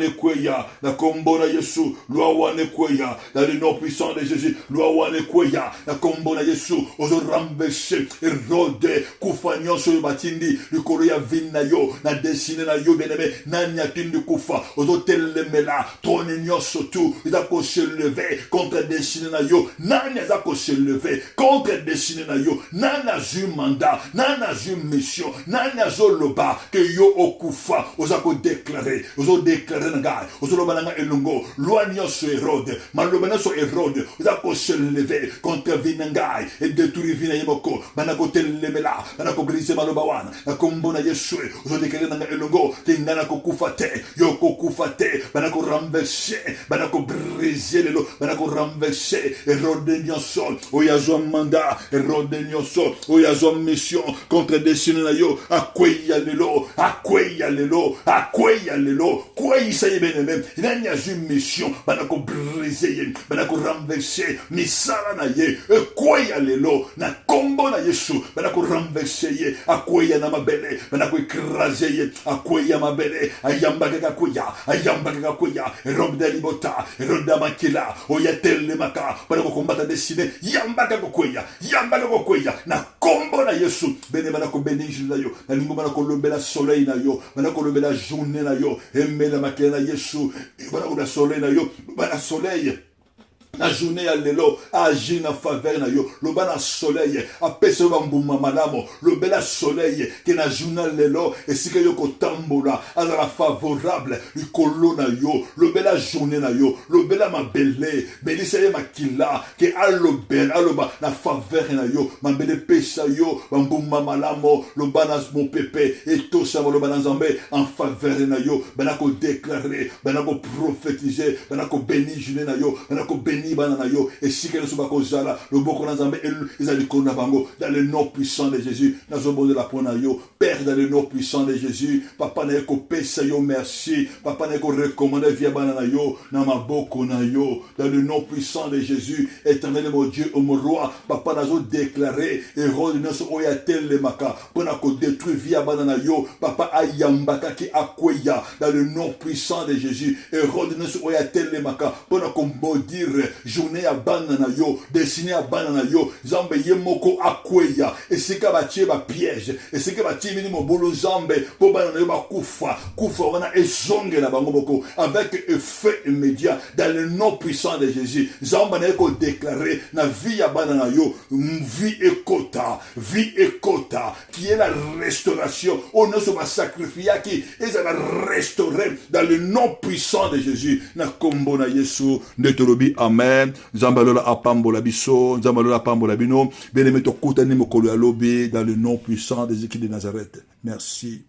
Speaker 2: kweya na kombo na Yesu loi wane kweya dans le nom puissant de Jésus loi wane kweya na kombo na Yesu ozo renverser Hérode kufa nyonso yo batindi likolo ya vina yo na desine na yo bien-aimé nani atindi kufa ozo telemela trône nyonso tout eza ko se lever contre desine na yo nani aza ko se lever contre desine na yo nani azu mandat nani azu mission nani azoloba que yo okufa oza ko déclarer ozo déclarer na ngai ozo loba na ngai elongo loi nyonso Hérode maloba nyonso Hérode oza ko se lever contre vina ngai et détruire vina yemoko bana ko telemela bana ko briser maloba wana na kombo na Yesu ozo déclarer na ngai elongo te ngana ko kufa te yo ko kufa te bana ko renverser bana ko briser lelo bana ko renverser Hérode nyonso oyazwa mandat Hérode nyonso oyazwa mission contre desine na yo akweya lelo kweyisa ye beneme nani azu mission bana ko briser ye bana ko renverser misala na ye ekweya lelo na kombo na Yesu bana ko renverser ye akweya na mabele bana ko écraser ye akweya mabele ayambaka kweya Hérode de libota Hérode makila oyatele maka bana ko combattre desine yambaka kweya na kombo na Yesu bene bana ko bénir na yo na lingo bana ko lombela soleil na yo bana ko lombela journée na yo emela makila na Yesu bana ko la soleil na yo bana soleil na journée ya lelo agir na faveur na yo loba na soleil apesa yo bambuma malamo lobela soleil ke na journée lelo esika yo kotambola azala favorable likolo na yo lobela journée na yo lobela mabele belisa ye makila ke aloba na faveur na yo mabele pesa yo bambuma malamo loba na mon pepe etosa loba na Nzambe en faveur na yo bana ko déclarer bana ko prophétiser bana ko bénir journée na yo bana ko bénir banana yo et si que nous sommes kozala le boko na Nzambe ezali kona bango dans le nom puissant de Jésus nazo bonde la pona yo Père dans le nom puissant de Jésus papa na ko pesa yo merci papa na ko recommander via banana yo na maboko na yo dans le nom puissant de Jésus éternel mon Dieu mon roi papa nazo déclarer Hérode noso oya telemaka pona ko détruire via banana yo papa ayambaka ki akweya dans le nom puissant de Jésus Hérode noso oya telemaka pona ko maudire journée ya banana yo destiné à banana yo Nzambe yemoko akweya esika batie ba piège esika batie mini mobolo Nzambe po banana yo bakufa wana ezongela bango boko avec effet immédiat dans le nom puissant de Jésus Nzambe na ko déclarer na vie ya banana yo vie ekota qui est la restauration on ne se va sacrifier qui est la restaurer dans le nom puissant de Jésus na kombo na Yesu ndetolobi amen Nzambe lola apambola biso Nzambe lola apambola bino bien-aimé tokutani mokolo ya lobi dans le nom puissant de Jésus de Nazareth merci.